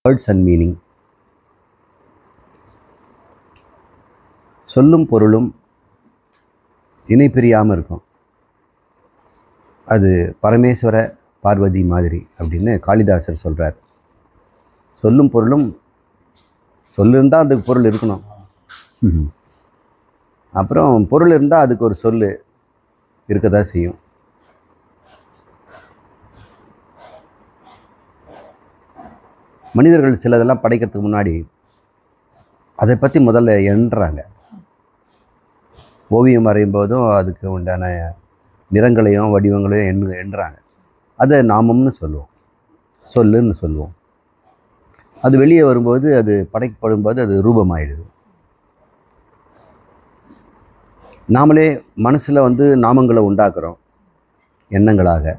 Words and meaning. சொல்லும் பொருளும் இணை பிரியாமல் இருக்கும். அது பரமேஸ்வர பார்வதி மாதிரி அப்படின்னு காளிதாசர் சொல்கிறார். சொல்லும் பொருளும் சொல்லிருந்தால் அதுக்கு பொருள் இருக்கணும். அப்புறம் பொருள் இருந்தால் அதுக்கு ஒரு சொல் இருக்க தான் செய்யும். மனிதர்கள் சிலதெல்லாம் படைக்கிறதுக்கு முன்னாடி அதை பற்றி முதல்ல எண்ணுறாங்க. ஓவியம் வரையும் போதும் அதுக்கு உண்டான நிறங்களையும் வடிவங்களையும் எண்ணுறாங்க. அதை நாமம்னு சொல்லுவோம், சொல்லுன்னு சொல்லுவோம். அது வெளியே வரும்போது, அது படைக்கப்படும் போது அது ரூபமாயிடுது. நாமளே மனசில் நாமங்களை உண்டாக்குறோம் எண்ணங்களாக.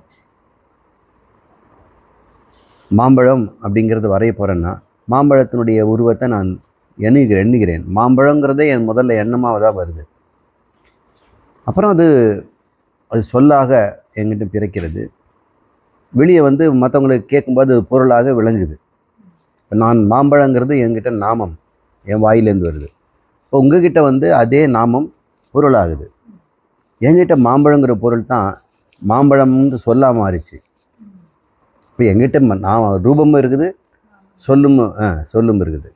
மாம்பழம் அப்படிங்கிறது வரைய போகிறேன்னா மாம்பழத்தினுடைய உருவத்தை நான் எண்ணுகிறேன். மாம்பழங்கிறதே என் முதல்ல எண்ணமாக தான் வருது. அப்புறம் அது சொல்லாக என்கிட்ட பிறக்கிறது. வெளியே மற்றவங்களுக்கு கேட்கும்போது அது பொருளாக விளங்குது. இப்போ நான் மாம்பழங்கிறது என்கிட்ட நாமம் என் வாயிலேருந்து வருது. இப்போ உங்ககிட்ட அதே நாமம் பொருளாகுது. என்கிட்ட மாம்பழங்கிற பொருள் தான் மாம்பழம்னு சொல்லாக மாறிச்சு. இப்போ என்கிட்ட நான் ரூபமும் இருக்குது, சொல்லும் இருக்குது.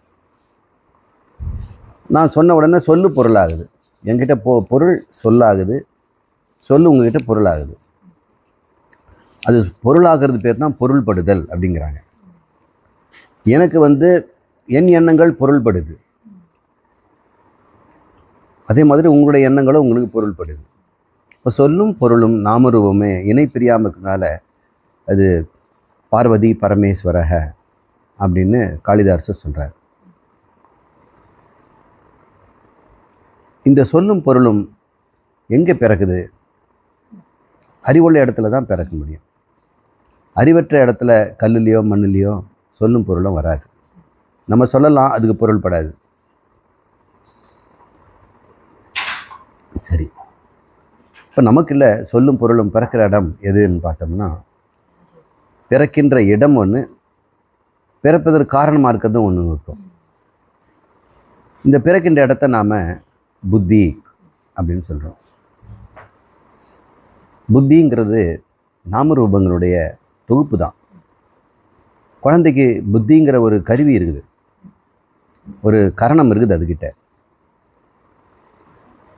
நான் சொன்ன உடனே சொல்லு பொருளாகுது. என்கிட்ட பொருள் சொல்லாகுது, சொல்லு உங்ககிட்ட பொருளாகுது. அது பொருளாகிறது பேர் தான் பொருள்படுதல் அப்படிங்கிறாங்க. எனக்கு என் எண்ணங்கள் பொருள்படுது. அதே மாதிரி உங்களுடைய எண்ணங்களும் உங்களுக்கு பொருள்படுது. இப்போ சொல்லும் பொருளும் நாமரூபமே இணை பிரியாமல் இருக்கிறதுனால அது பார்வதி பரமேஸ்வரக அப்படின்னு காளிதாசர் சொல்கிறார். இந்த சொல்லும் பொருளும் எங்கே பிறக்குது? அறிவுள்ள இடத்துல தான் பிறக்க முடியும். அறிவற்ற இடத்துல கல்லுலேயோ மண்ணுலேயோ சொல்லும் பொருளும் வராது. நம்ம சொல்லலாம், அதுக்கு பொருள்படாது. சரி, இப்போ நமக்கு இல்லை சொல்லும் பொருளும் பிறக்கிற இடம் எதுன்னு பார்த்தோம்னா, பிறக்கின்ற இடம் ஒன்று, பிறப்பதற்கு காரணமாக இருக்கிறதும் ஒன்று இருக்கும். இந்த பிறக்கின்ற இடத்த நாம் புத்தி அப்படின்னு சொல்கிறோம். புத்திங்கிறது நாமரூபங்களுடைய தொகுப்பு தான். குழந்தைக்கு புத்திங்கிற ஒரு கருவி இருக்குது, ஒரு கரணம் இருக்குது அதுக்கிட்ட.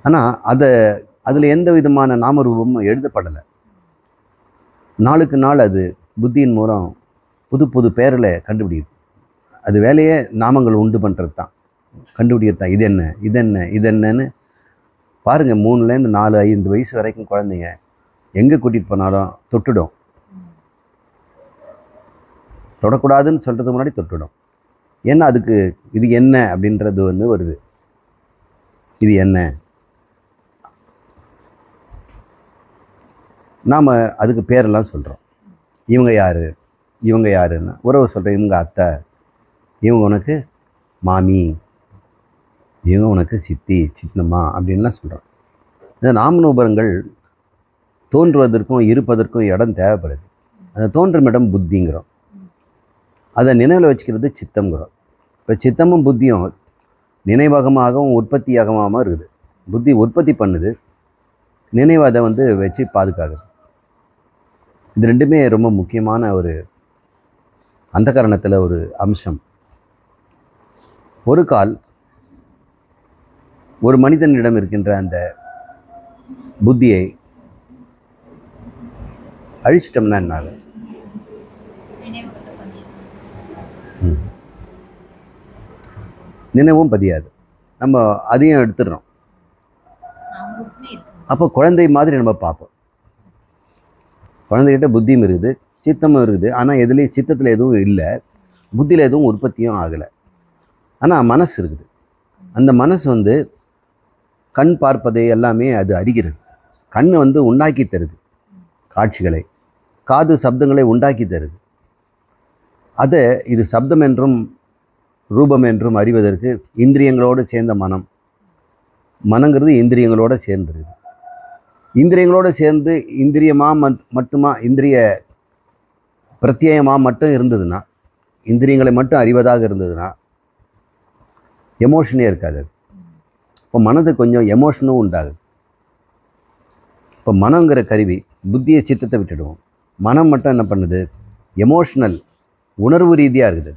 ஆனால் அதில் எந்த விதமான நாமரூபமும் எழுதப்படலை. நாளுக்கு நாள் அது புத்தியின் மூலம் புது புது பெயர்களை கண்டுபிடிக்குது. அது வேலையே நாமங்கள் உண்டு பண்ணுறது தான், கண்டுபிடிக்கிறது தான். இது என்ன, இது என்ன, இது என்னன்னு பாருங்கள். 3லேருந்து 4, 5 வயசு வரைக்கும் குழந்தைங்க எங்கே கூட்டிகிட்டு போனாலும் தொட்டுடும். தொடக்கூடாதுன்னு சொல்கிறதுக்கு முன்னாடி தொட்டுடும். ஏன்னா அதுக்கு இது என்ன அப்படின்றது வருது. இது என்ன, நாம் அதுக்கு பேரெல்லாம் சொல்கிறோம். இவங்க யார், இவங்க யாருன்னு உறவு சொல்கிறேன். இவங்க அத்தை, இவங்க உனக்கு மாமி, இவங்க உனக்கு சித்தி சித்தம்மா அப்படின்லாம் சொல்கிறோம். இந்த நாமரூபங்கள் தோன்றுவதற்கும் இருப்பதற்கும் இடம் தேவைப்படுது. அந்த தோன்றும் இடம் புத்திங்கிறோம். அதை நினைவில் வச்சுக்கிறது சித்தம்ங்கிறோம். இப்போ சித்தமும் புத்தியும் நினைவகமாகவும் உற்பத்தியாகமாகவும் இருக்குது. புத்தி உற்பத்தி பண்ணுது, நினைவு அதை வச்சு பாதுகாக்குது. இது ரெண்டுமே ரொம்ப முக்கியமான ஒரு அந்த காரணத்தில் ஒரு அம்சம். ஒரு கால் ஒரு மனிதனிடம் இருக்கின்ற அந்த புத்தியை அழிச்சிட்டோம்னா என்ன ஆகும்? நினைவும் பதியாது. நம்ம அதையும் எடுத்துடுறோம். அப்போ குழந்தை மாதிரி நம்ம பார்ப்போம். குழந்தைகிட்ட புத்தியும் இருக்குது, சித்தமும் இருக்குது. ஆனால் எதுலேயும் சித்தத்தில் எதுவும் இல்லை, புத்தியில் எதுவும் உற்பத்தியும் ஆகலை. ஆனால் மனசு இருக்குது. அந்த மனசு கண் பார்ப்பதை எல்லாமே அது அறிகிறது. கண் உண்டாக்கி தருது காட்சிகளை, காது சப்தங்களை உண்டாக்கி தருது. அதை இது சப்தம் என்றும் ரூபம் என்றும் அறிவதற்கு இந்திரியங்களோடு சேர்ந்த மனங்கிறது இந்திரியங்களோடு சேர்ந்துருது. இந்திரியங்களோடு சேர்ந்து இந்திரியமாக மட்டுமா, இந்திரிய பிரத்யேகமாக மட்டும் இருந்ததுன்னா இந்திரியங்களை மட்டும் அறிவதாக இருந்ததுன்னா எமோஷனே இருக்காது. அது இப்போ மனதுக்கு கொஞ்சம் எமோஷனும் உண்டாகுது. இப்போ மனங்கிற கருவி புத்தியை சித்தத்தை விட்டுடுவோம். மனம் மட்டும் என்ன பண்ணுது? எமோஷ்னல், உணர்வு ரீதியாக இருக்குது.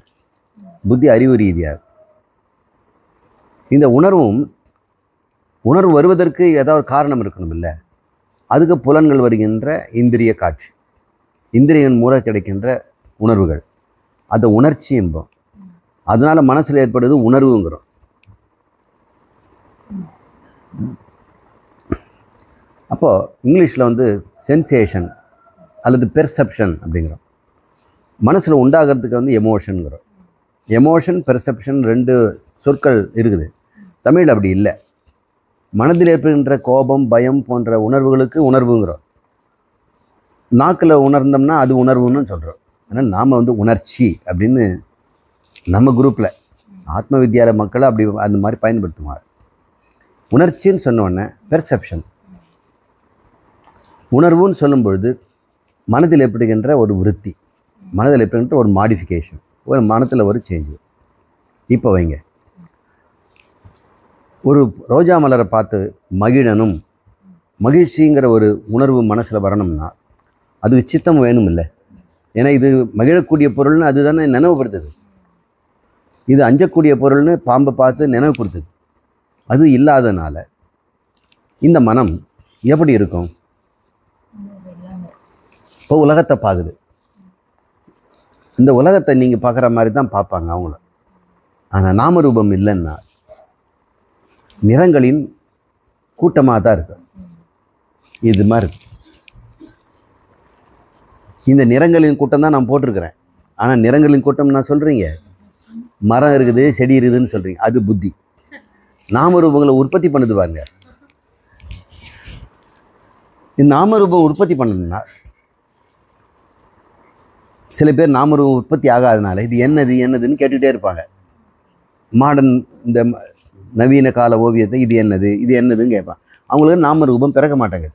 புத்தி அறிவு ரீதியாக. இந்த உணர்வு வருவதற்கு ஏதாவது காரணம் இருக்கணும் இல்லை? அதுக்கு புலன்கள் வருகின்ற இந்திரிய காட்சி, இந்திரியன் மூலம் கிடைக்கின்ற உணர்வுகள், அந்த உணர்ச்சி என்போம். அதனால் மனசில் ஏற்படுவது உணர்வுங்கிறோம். அப்போது இங்கிலீஷில் வந்து சென்சேஷன் அல்லது பெர்செப்ஷன் அப்படிங்கிறோம். மனசில் உண்டாகிறதுக்கு வந்து எமோஷனுங்கிறோம். எமோஷன், பெர்செப்ஷன் 2 சொற்கள் இருக்குது. தமிழ் அப்படி இல்லை. மனதில் ஏற்படுகின்ற கோபம், பயம் போன்ற உணர்வுகளுக்கு உணர்வுங்கிறோம். நாக்கில் உணர்ந்தோம்னா அது உணர்வுன்னு சொல்கிறோம். அதனால் நாம் வந்து உணர்ச்சி அப்படின்னு நம்ம குரூப்பில் ஆத்ம வித்யாலய மக்களை அப்படி அந்த மாதிரி பயன்படுத்துவாங்க. உணர்ச்சின்னு சொன்னோடனே பெர்செப்ஷன். உணர்வுன்னு சொல்லும் பொழுது மனதில் ஏற்படுகின்ற ஒரு விருத்தி, மனதில் ஏற்படுகின்ற ஒரு மாடிஃபிகேஷன், ஒரு மனத்தில் ஒரு சேஞ்சு. இப்போ வைங்க, ஒரு ரோஜா மலரை பார்த்து மகிழனும், மகிழ்ச்சிங்கிற ஒரு உணர்வு மனசில் வரணும்னா அதுக்கு சித்தம் வேணும் இல்லை? ஏன்னா இது மகிழக்கூடிய பொருள்னு அது தானே நினைவுபடுத்துது. இது அஞ்சக்கூடிய பொருள்னு பாம்பை பார்த்து நினைவுபடுத்துது. அது இல்லாதனால இந்த மனம் எப்படி இருக்கும்? இப்போ உலகத்தை பார்க்குது. இந்த உலகத்தை நீங்கள் பார்க்குற மாதிரி தான் பார்ப்பாங்க அவங்கள. ஆனால் நாமரூபம் இல்லைன்னா நிறங்களின் கூட்டமாக தான் இருக்கு. இது மாதிரி இருக்கு. இந்த நிறங்களின் கூட்டம் தான் நான் போட்டிருக்கிறேன். ஆனால் நிறங்களின் கூட்டம் நான் சொல்கிறீங்க, மரம் இருக்குது, செடி இருக்குதுன்னு சொல்கிறீங்க, அது புத்தி. நாமரூபங்களை உற்பத்தி பண்ணுது பாருங்க. இந்த நாமரூபம் உற்பத்தி பண்ணணும்னா சில பேர் நாமரூபம் உற்பத்தி ஆகாதனால இது என்னதுன்னு கேட்டுகிட்டே இருப்பாங்க. மாடர்ன் இந்த நவீன கால ஓவியத்தை இது என்னதுன்னு கேட்பான். அவங்களுக்கு நாமரூபம் பிறக்க மாட்டாங்க.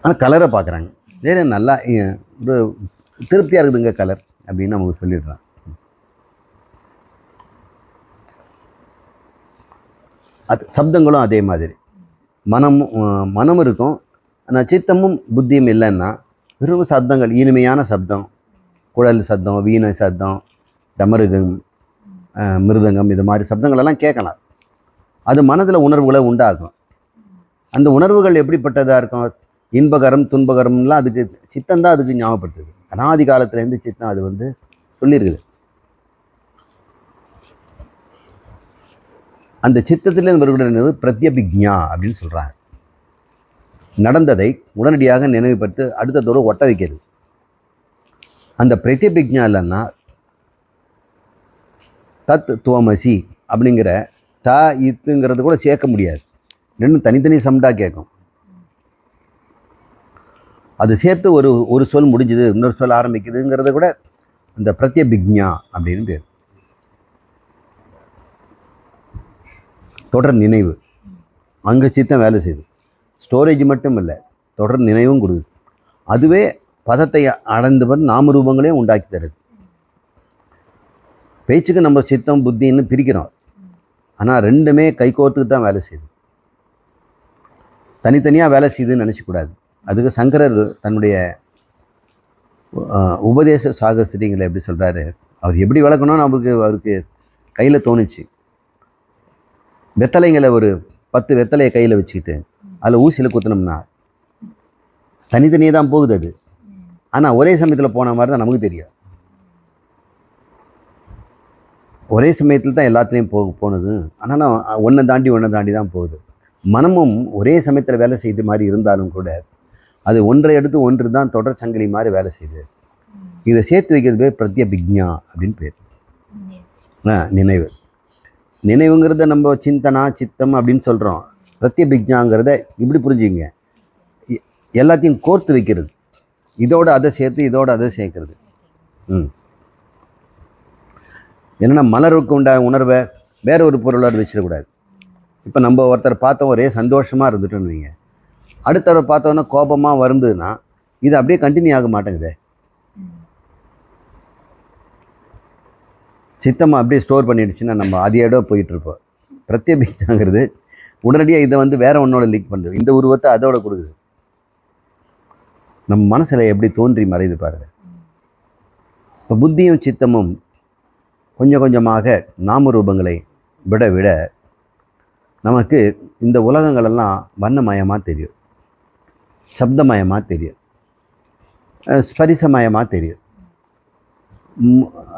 ஆனால் கலரை பார்க்குறாங்க. வேறு நல்லா ஒரு திருப்தியாக இருக்குதுங்க கலர் அப்படின்னு நமக்கு சொல்லிடுறான். அது சப்தங்களும் அதே மாதிரி. மனம் இருக்கும், ஆனால் சித்தமும் புத்தியும் இல்லைன்னா வெறும் சப்தங்கள், இனிமையான சப்தம், குழல் சப்தம், வீணை சப்தம், டமருகம், மிருதங்கம், இது மாதிரி சப்தங்களெல்லாம் கேட்கலாம். அது மனதில் உணர்வுகளை உண்டாகும். அந்த உணர்வுகள் எப்படிப்பட்டதாக இருக்கும்? இன்பகரம், துன்பகரம்லாம் அதுக்கு சித்தந்தான் அதுக்கு ஞாபகப்படுத்துது. அனாதி காலத்துலேருந்து சித்தம் அது வந்து சொல்லியிருக்குது. அந்த சித்தத்திலேருந்து வருகிற பிரத்யபிக்ஞா அப்படின்னு சொல்கிறாங்க. நடந்ததை உடனடியாக நினைவுபடுத்தி அடுத்ததோடு ஒட்ட வைக்கிறது. அந்த பிரத்யபிக்ஞா இல்லைன்னா தத் துவமசி அப்படிங்கிற த இத்துங்கிறது கூட சேர்க்க முடியாது. ரெண்டும் தனித்தனி சம்டா கேட்கும். அது சேர்த்து ஒரு சொல் முடிஞ்சுது, இன்னொரு சொல் ஆரம்பிக்குதுங்கிறத கூட அந்த பிரத்யபிக்ஞா அப்படின்னு பேர். தொடர் நினைவு அங்கே சித்தம் வேலை செய்யுது. ஸ்டோரேஜ் மட்டும் இல்லை, தொடர் நினைவும் கொடுக்குது. அதுவே பதத்தை அடைந்தவன் நாமரூபங்களையும் உண்டாக்கி தருது. பேச்சுக்கு நம்ம சித்தம் புத்தின்னு பிரிக்கிறோம், ஆனால் ரெண்டுமே கைகோர்த்துக்கு தான் வேலை செய்யுது. தனித்தனியாக வேலை செய்யுதுன்னு நினச்சக்கூடாது. அதுக்கு சங்கரர் தன்னுடைய உபதேச சாகசிரிங்களை எப்படி சொல்கிறாரு, அவர் எப்படி விளக்கணும்னு அவருக்கு கையில் தோணுச்சு. வெத்தலைங்களை ஒரு 10 வெத்தலையை கையில் வச்சுக்கிட்டு அதில் ஊசியில் குத்தினோம்னா தனித்தனியே தான் போகுது அது. ஆனால் ஒரே சமயத்தில் போன மாதிரி தான் நமக்கு தெரியும். ஒரே சமயத்தில் தான் எல்லாத்துலேயும் போனது. ஆனாலும் ஒன்றை தாண்டி தான் போகுது. மனமும் ஒரே சமயத்தில் வேலை செய்த மாதிரி இருந்தாலும் கூட அது ஒன்றை எடுத்து ஒன்று தான் தொடர் சங்கிலி மாதிரி வேலை செய்யுது. இதை சேர்த்து வைக்கிறது பேர் பிரத்யபிக்ஞா அப்படின்னு பேர். நினைவு. நினைவுங்கிறத நம்ம சிந்தனா சித்தம் அப்படின்னு சொல்கிறோம். பிரத்யபிக்ஞாங்கிறத இப்படி புரிஞ்சுங்க, எல்லாத்தையும் கோர்த்து வைக்கிறது. இதோடு அதை சேர்த்து இதோடு அதை சேர்க்கறது. என்னென்னா மலருக்கு உண்டான உணர்வை வேற ஒரு பொருளாக வச்சிடக்கூடாது. இப்போ நம்ம ஒருத்தர் பார்த்தோம் ஒரே சந்தோஷமாக இருந்துட்டோன்னு வைங்க, அடுத்தவர் பார்த்தோன்னா கோபமாக வருந்ததுன்னா இது அப்படியே கண்டினியூ ஆக மாட்டேங்குதே. சித்தமாக அப்படியே ஸ்டோர் பண்ணிடுச்சுன்னா நம்ம அதோட போயிட்டுருப்போம். பிரத்யபிக்ஞாங்கிறது உடனடியாக இதை வந்து வேற ஒன்றோட லிங்க் பண்ணுறது, இந்த உருவத்தை அதோட கொடுக்குது. நம்ம மனசில் எப்படி தோன்றி மறையுது பாருங்கள். இப்போ புத்தியும் சித்தமும் கொஞ்சம் கொஞ்சமாக நாம ரூபங்களை விட விட நமக்கு இந்த உலகங்களெல்லாம் வண்ணமயமாக தெரியும், சப்தமயமாக தெரியும், ஸ்பரிசமயமாக தெரியும்,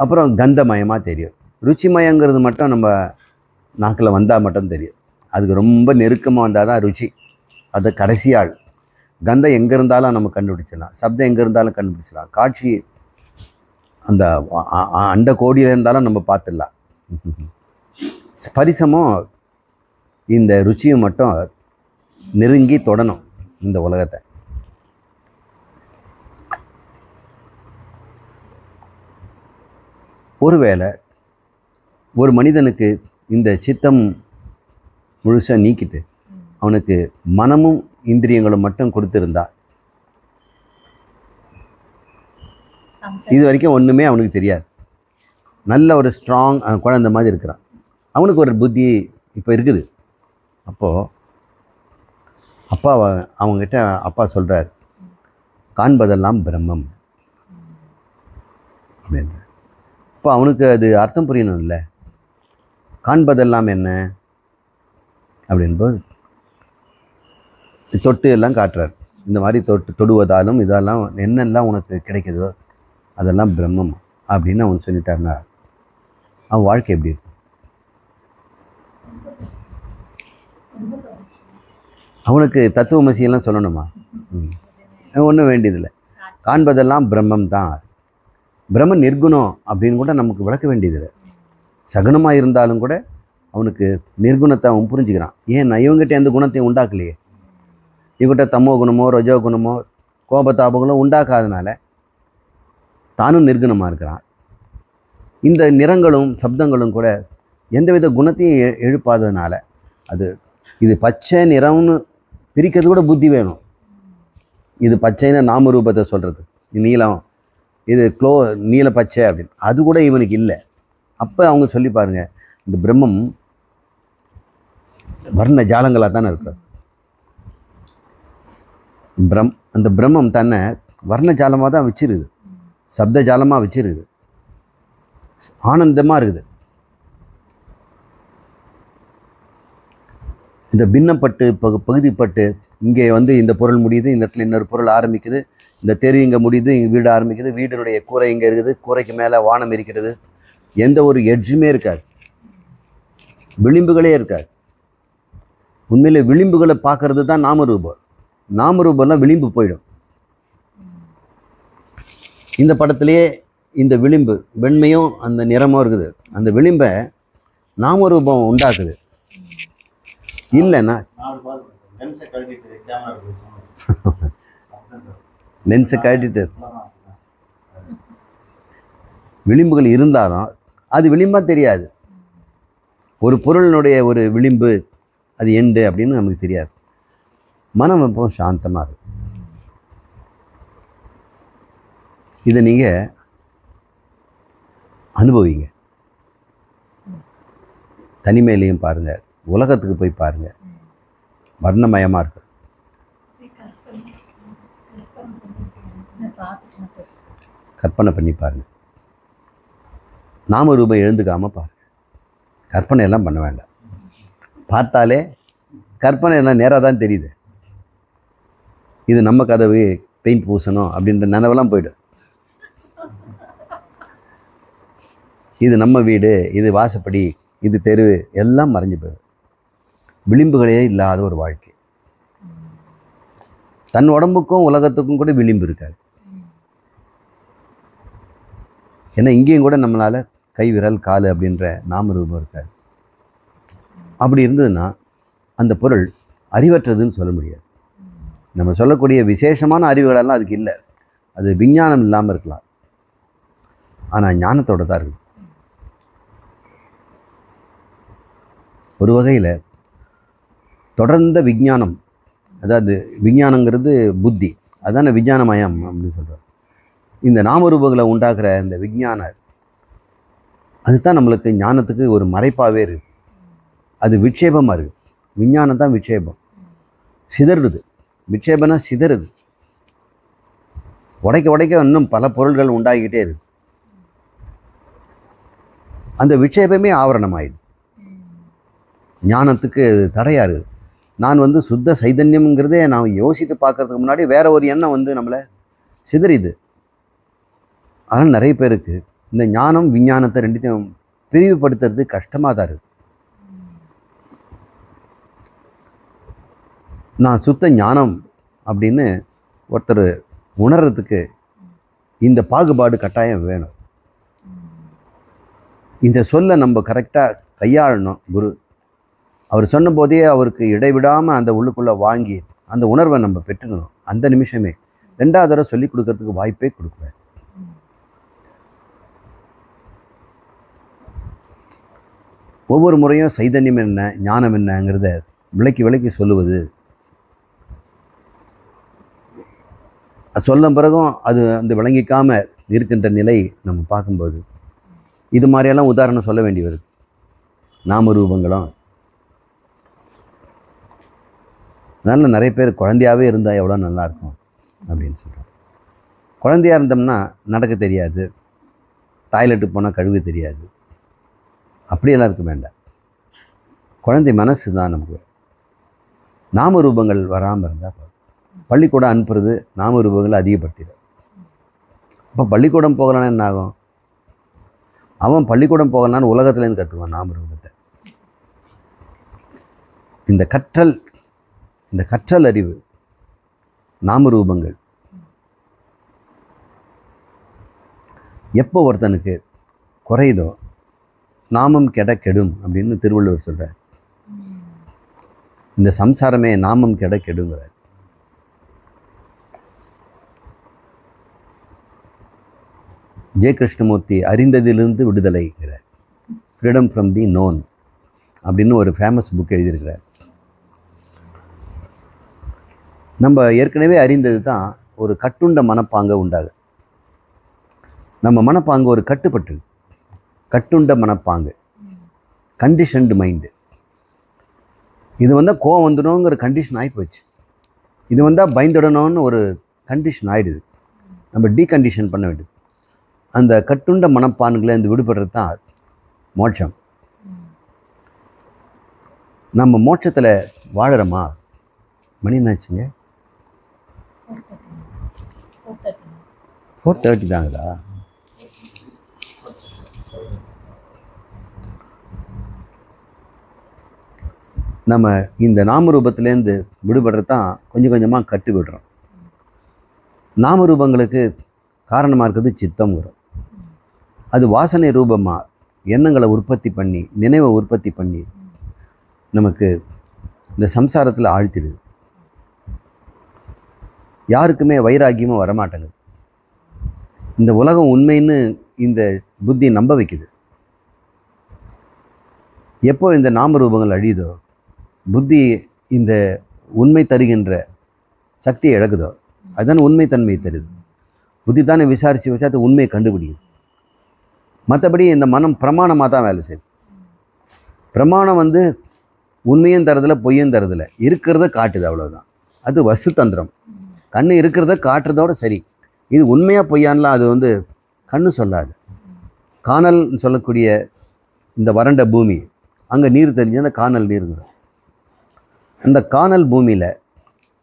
அப்புறம் கந்தமயமாக தெரியும். ருச்சிமயங்கிறது மட்டும் நம்ம நாக்கில் வந்தால் மட்டும் தெரியும். அதுக்கு ரொம்ப நெருக்கமாக வந்தால் தான் ருச்சி, அது கடைசி ஆள். கந்தம் எங்கே இருந்தாலும் நம்ம கண்டுபிடிச்சிடலாம், சப்தம் எங்கே இருந்தாலும் கண்டுபிடிச்சிடலாம், காட்சி அந்த அண்ட கோடியில் இருந்தாலும் நம்ம பார்த்துடலாம். ஸ்பரிசமும் இந்த ருச்சியும் மட்டும் நெருங்கி தொடணும் இந்த உலகத்தை. ஒருவேளை ஒரு மனிதனுக்கு இந்த சித்தம் முழுசாக நீக்கிட்டு அவனுக்கு மனமும் இந்திரியங்களும் மட்டும் கொடுத்துருந்தா, இது வரைக்கும் ஒன்றுமே அவனுக்கு தெரியாது, நல்ல ஒரு ஸ்ட்ராங் குழந்தை மாதிரி இருக்கிறான், அவனுக்கு ஒரு புத்தி இப்போ இருக்குது. அப்போது அவங்ககிட்ட அப்பா சொல்கிறார், காண்பதெல்லாம் பிரம்மம் அப்படின்ற. இப்போ அவனுக்கு அது அர்த்தம் புரியணும் இல்லை, காண்பதெல்லாம் என்ன அப்படின்போது தொட்டு எல்லாம் காட்டுறார். இந்த மாதிரி தொடுவதாலும் இதெல்லாம் என்னெல்லாம் உனக்கு கிடைக்குதோ அதெல்லாம் பிரம்மம் அப்படின்னு அவன் சொல்லிட்டாருன்னா அவன் வாழ்க்கை எப்படி இருக்கும்? அவனுக்கு தத்துவமசியெல்லாம் சொல்லணுமா? ஒன்றும் வேண்டியதில்லை. காண்பதெல்லாம் பிரம்மம் தான், பிரம்ம நிர்குணம் அப்படின்னு கூட நமக்கு விளக்க வேண்டியதில்லை. சகுனமாக இருந்தாலும் கூட அவனுக்கு நிர்குணத்தை அவன் புரிஞ்சுக்கிறான். ஏன் நான் இவங்ககிட்ட எந்த குணத்தையும் உண்டாக்கலையே, இவங்கிட்ட தமோ குணமோ ரஜோ குணமோ கோபதாபங்களோ உண்டாக்காதனால தானும் நிர்குணமாக இருக்கிறான். இந்த நிறங்களும் சப்தங்களும் கூட எந்தவித குணத்தையும் எழுப்பாததுனால அது இது பச்சை நிறம்னு பிரிக்கிறது கூட புத்தி வேணும். இது பச்சைன்னு நாம ரூபத்தை சொல்கிறது, நீலம் இது நீல பச்சை அப்படின்னு, அது கூட இவனுக்கு இல்லை. அப்போ அவங்க சொல்லி பாருங்க, இந்த பிரம்மம் வர்ண ஜாலங்களாக தானே இருக்கு. அந்த பிரம்மம் தன்னை வர்ண ஜாலமாக தான் வச்சிருக்குது, சப்த ஜாலமாக வச்சிருக்குது, ஆனந்தமாக இருக்குது. இந்த பின்னப்பட்டு பகுதிப்பட்டு இங்கே வந்து இந்த பொருள் முடியுது, இந்த இடத்துல இன்னொரு பொருள் ஆரம்பிக்குது, இந்த தெரு இங்கே முடியுது, இங்கே வீடு ஆரம்பிக்குது, வீடினுடைய கூரை இங்கே இருக்குது, கூரைக்கு மேலே வானம் இருக்கிறது, எந்த ஒரு எட்ஜுமே இருக்காது, விளிம்புகளே இருக்காது. உண்மையிலே விளிம்புகளை பார்க்கறது தான் நாமரூபம். நாமரூபம்லாம் விளிம்பு போயிடும். இந்த படத்துலேயே இந்த விளிம்பு வெண்மையும் அந்த நிறமும் இருக்குது, அந்த விளிம்பை நாமரூபம் உண்டாக்குது. இல்லைன்னா லென்ஸை கழட்டிட்டு விளிம்புகள் இருந்தாலும் அது விளிம்பாக தெரியாது. ஒரு பொருளினுடைய ஒரு விளிம்பு அது எண்டு அப்படின்னு நமக்கு தெரியாது. மனம் இப்போ சாந்தமாக இருக்கும். இதை நீங்கள் அனுபவிங்க. தனிமையிலையும் பாருங்கள், உலகத்துக்கு போய் பாருங்கள், வர்ணமயமாக இருக்கு. கற்பனை பண்ணி பாருங்கள். நாம ரூபம் எழுந்துக்காமல் பாருங்கள். கற்பனை எல்லாம் பண்ண வேண்டாம். பார்த்தாலே கற்பனை எல்லாம் நேராக தான் தெரியுது. இது நம்ம கதவு, பெயிண்ட் பூசணும் அப்படின்ற நினைவெல்லாம் போய்டும். இது நம்ம வீடு, இது வாசப்படி, இது தெரு, எல்லாம் மறைஞ்சு போயிடும். விளிம்புகளே இல்லாத ஒரு வாழ்க்கை. தன் உடம்புக்கும் உலகத்துக்கும் கூட விளிம்பு இருக்காது. ஏன்னா இங்கேயும் கூட நம்மளால் கை விரல் கால் அப்படின்ற நாம ரூபம் இருக்காது. அப்படி இருந்ததுன்னா அந்த பொருள் அறிவற்றதுன்னு சொல்ல முடியாது. நம்ம சொல்லக்கூடிய விசேஷமான அறிவுகளெல்லாம் அதுக்கு இல்லை. அது விஞ்ஞானம் இல்லாமல் இருக்கலாம், ஆனால் ஞானத்தோடு தான் இருக்குது. ஒரு வகையில் தொடர்ந்த விஞ்ஞானம், அதாவது விஞ்ஞானங்கிறது புத்தி, அதான விஞ்ஞானமயம் அப்படின்னு சொல்கிறார். இந்த நாமரூபங்களை உண்டாக்குற இந்த விஞ்ஞான அதுதான் நம்மளுக்கு ஞானத்துக்கு ஒரு மறைப்பாகவே இருக்குது. அது விட்சேபமாக இருக்குது. விஞ்ஞானம் தான் விட்சேபம், சிதறுது. விட்சேபனா சிதறுது, உடைக்க உடைக்க இன்னும் பல பொருள்கள் உண்டாகிக்கிட்டே இருக்குது. அந்த விட்சேபமே ஆவரணமாயிடுது, ஞானத்துக்கு தடையாக இருக்குது. நான் வந்து சுத்த சைதன்யம்ங்கிறதே நான் யோசித்து பார்க்கறதுக்கு முன்னாடி வேற ஒரு எண்ணம் வந்து நம்மளை சிதறிது. அதனால் நிறைய பேருக்கு இந்த ஞானம் விஞ்ஞானத்தை ரெண்டுத்தையும் பிரிவுபடுத்துறது கஷ்டமாக தான் இருக்குது. நான் சுத்த ஞானம் அப்படின்னு ஒருத்தர் உணர்றதுக்கு இந்த பாகுபாடு கட்டாயம் வேணும். இந்த சொல்லை நம்ம கரெக்டாக கையாளணும். குரு அவர் சொன்ன போதே அவருக்கு இடைவிடாமல் அந்த உள்ளுக்குள்ளே வாங்கி அந்த உணர்வை நம்ம பெற்றுக்கணும். அந்த நிமிஷமே ரெண்டாவது தடவை சொல்லிக் கொடுக்கறதுக்கு வாய்ப்பே கொடுக்கூடாது. ஒவ்வொரு முறையும் சைதன்யம் என்ன, ஞானம் என்னங்கிறத விளக்கி விளக்கி சொல்லுவது, சொல்லும் பிறகும் அது அந்த விளங்கிக்காமல் இருக்கின்ற நிலை நம்ம பார்க்கும்போது இது மாதிரியெல்லாம் உதாரணம் சொல்ல வேண்டி வருது. நாம ரூபங்களும் அதனால் நிறைய பேர் குழந்தையாகவே இருந்தால் எவ்வளோ நல்லாயிருக்கும் அப்படின்னு சொல்கிறோம். குழந்தையாக இருந்தோம்னா நடக்க தெரியாது, டாய்லெட்டுக்கு போனால் கழுவு தெரியாது, அப்படியெல்லாம் இருக்க வேண்டாம். குழந்தை மனசு தான் நமக்கு. நாம ரூபங்கள் வராமல் இருந்தால் பள்ளிக்கூடம் அனுப்புறது நாம ரூபங்களை அதிகப்படுத்திடும். இப்போ பள்ளிக்கூடம் போகலான்னு என்ன ஆகும்? அவன் பள்ளிக்கூடம் போகலான்னு உலகத்துலேருந்து கற்றுக்குவான் நாம ரூபத்தை. இந்த கற்றல் அறிவு நாம ரூபங்கள் எப்போ ஒருத்தனுக்கு குறையுதோ நாமம் கெட கெடும் அப்படின்னு திருவள்ளுவர் சொல்கிறார். இந்த சம்சாரமே நாமம் கெட கெடுங்கிறார். ஜெய கிருஷ்ணமூர்த்தி அறிந்ததிலிருந்து விடுதலைங்கிறார், ஃப்ரீடம் ஃப்ரம் தி நோன் அப்படின்னு ஒரு ஃபேமஸ் புக் எழுதியிருக்கிறார். நம்ம ஏற்கனவே அறிந்தது தான் ஒரு கட்டுண்ட மனப்பாங்க உண்டாகுது. நம்ம மனப்பாங்கு ஒரு கட்டுண்ட மனப்பாங்கு, கண்டிஷன்டு மைண்டு. இது வந்தால் கோவம் வந்துடணுங்கிற கண்டிஷன் ஆகி போச்சு. இது வந்தால் பயந்துடணும்னு ஒரு கண்டிஷன் ஆகிடுது. நம்ம டீகண்டிஷன் பண்ண வேண்டியது. அந்த கட்டுண்ட மனப்பான்களை இந்த விடுபடுறது தான் மோட்சம். நம்ம மோட்சத்தில் வாழறோமா? மணி என்னாச்சுங்க? 4:30 தாங்களா? நம்ம இந்த நாம ரூபத்திலேருந்து விடுபடுறது தான் கொஞ்சம் கொஞ்சமாக கட்டு விடுறோம். நாம ரூபங்களுக்கு காரணமாக இருக்கிறது சித்தம்ங்கிறோம். அது வாசனை ரூபமாக எண்ணங்களை உற்பத்தி பண்ணி, நினைவை உற்பத்தி பண்ணி நமக்கு இந்த சம்சாரத்தில் ஆழ்த்திடுது. யாருக்குமே வைராக்கியமும் வரமாட்டேங்குது. இந்த உலகம் உண்மைன்னு இந்த புத்தி நம்ப வைக்குது. எப்போ இந்த நாம ரூபங்கள் அழியுதோ, புத்தி இந்த உண்மை தருகின்ற சக்தியை இழக்குதோ, அதுதான் உண்மைத்தன்மை தருது. புத்தி தானே விசாரித்து வச்சா அது உண்மையை கண்டுபிடிக்குது. மற்றபடி இந்த மனம் பிரமாணமாக தான் வேலை செய்யுது. பிரமாணம் வந்து உண்மையும் தரதில்லை, பொய்யும் தரதில்லை, இருக்கிறத காட்டுது, அவ்வளோதான். அது வசு தந்திரம். கண்ணு இருக்கிறத காட்டுறதோட சரி. இது உண்மையாக பொய்யான்லாம் அது வந்து கண்ணு சொல்லாது. காணல் சொல்லக்கூடிய இந்த வறண்ட பூமி, அங்கே நீர் தெரிஞ்சு அந்த காணல் நீருங்கிறோம். அந்த காணல் பூமியில்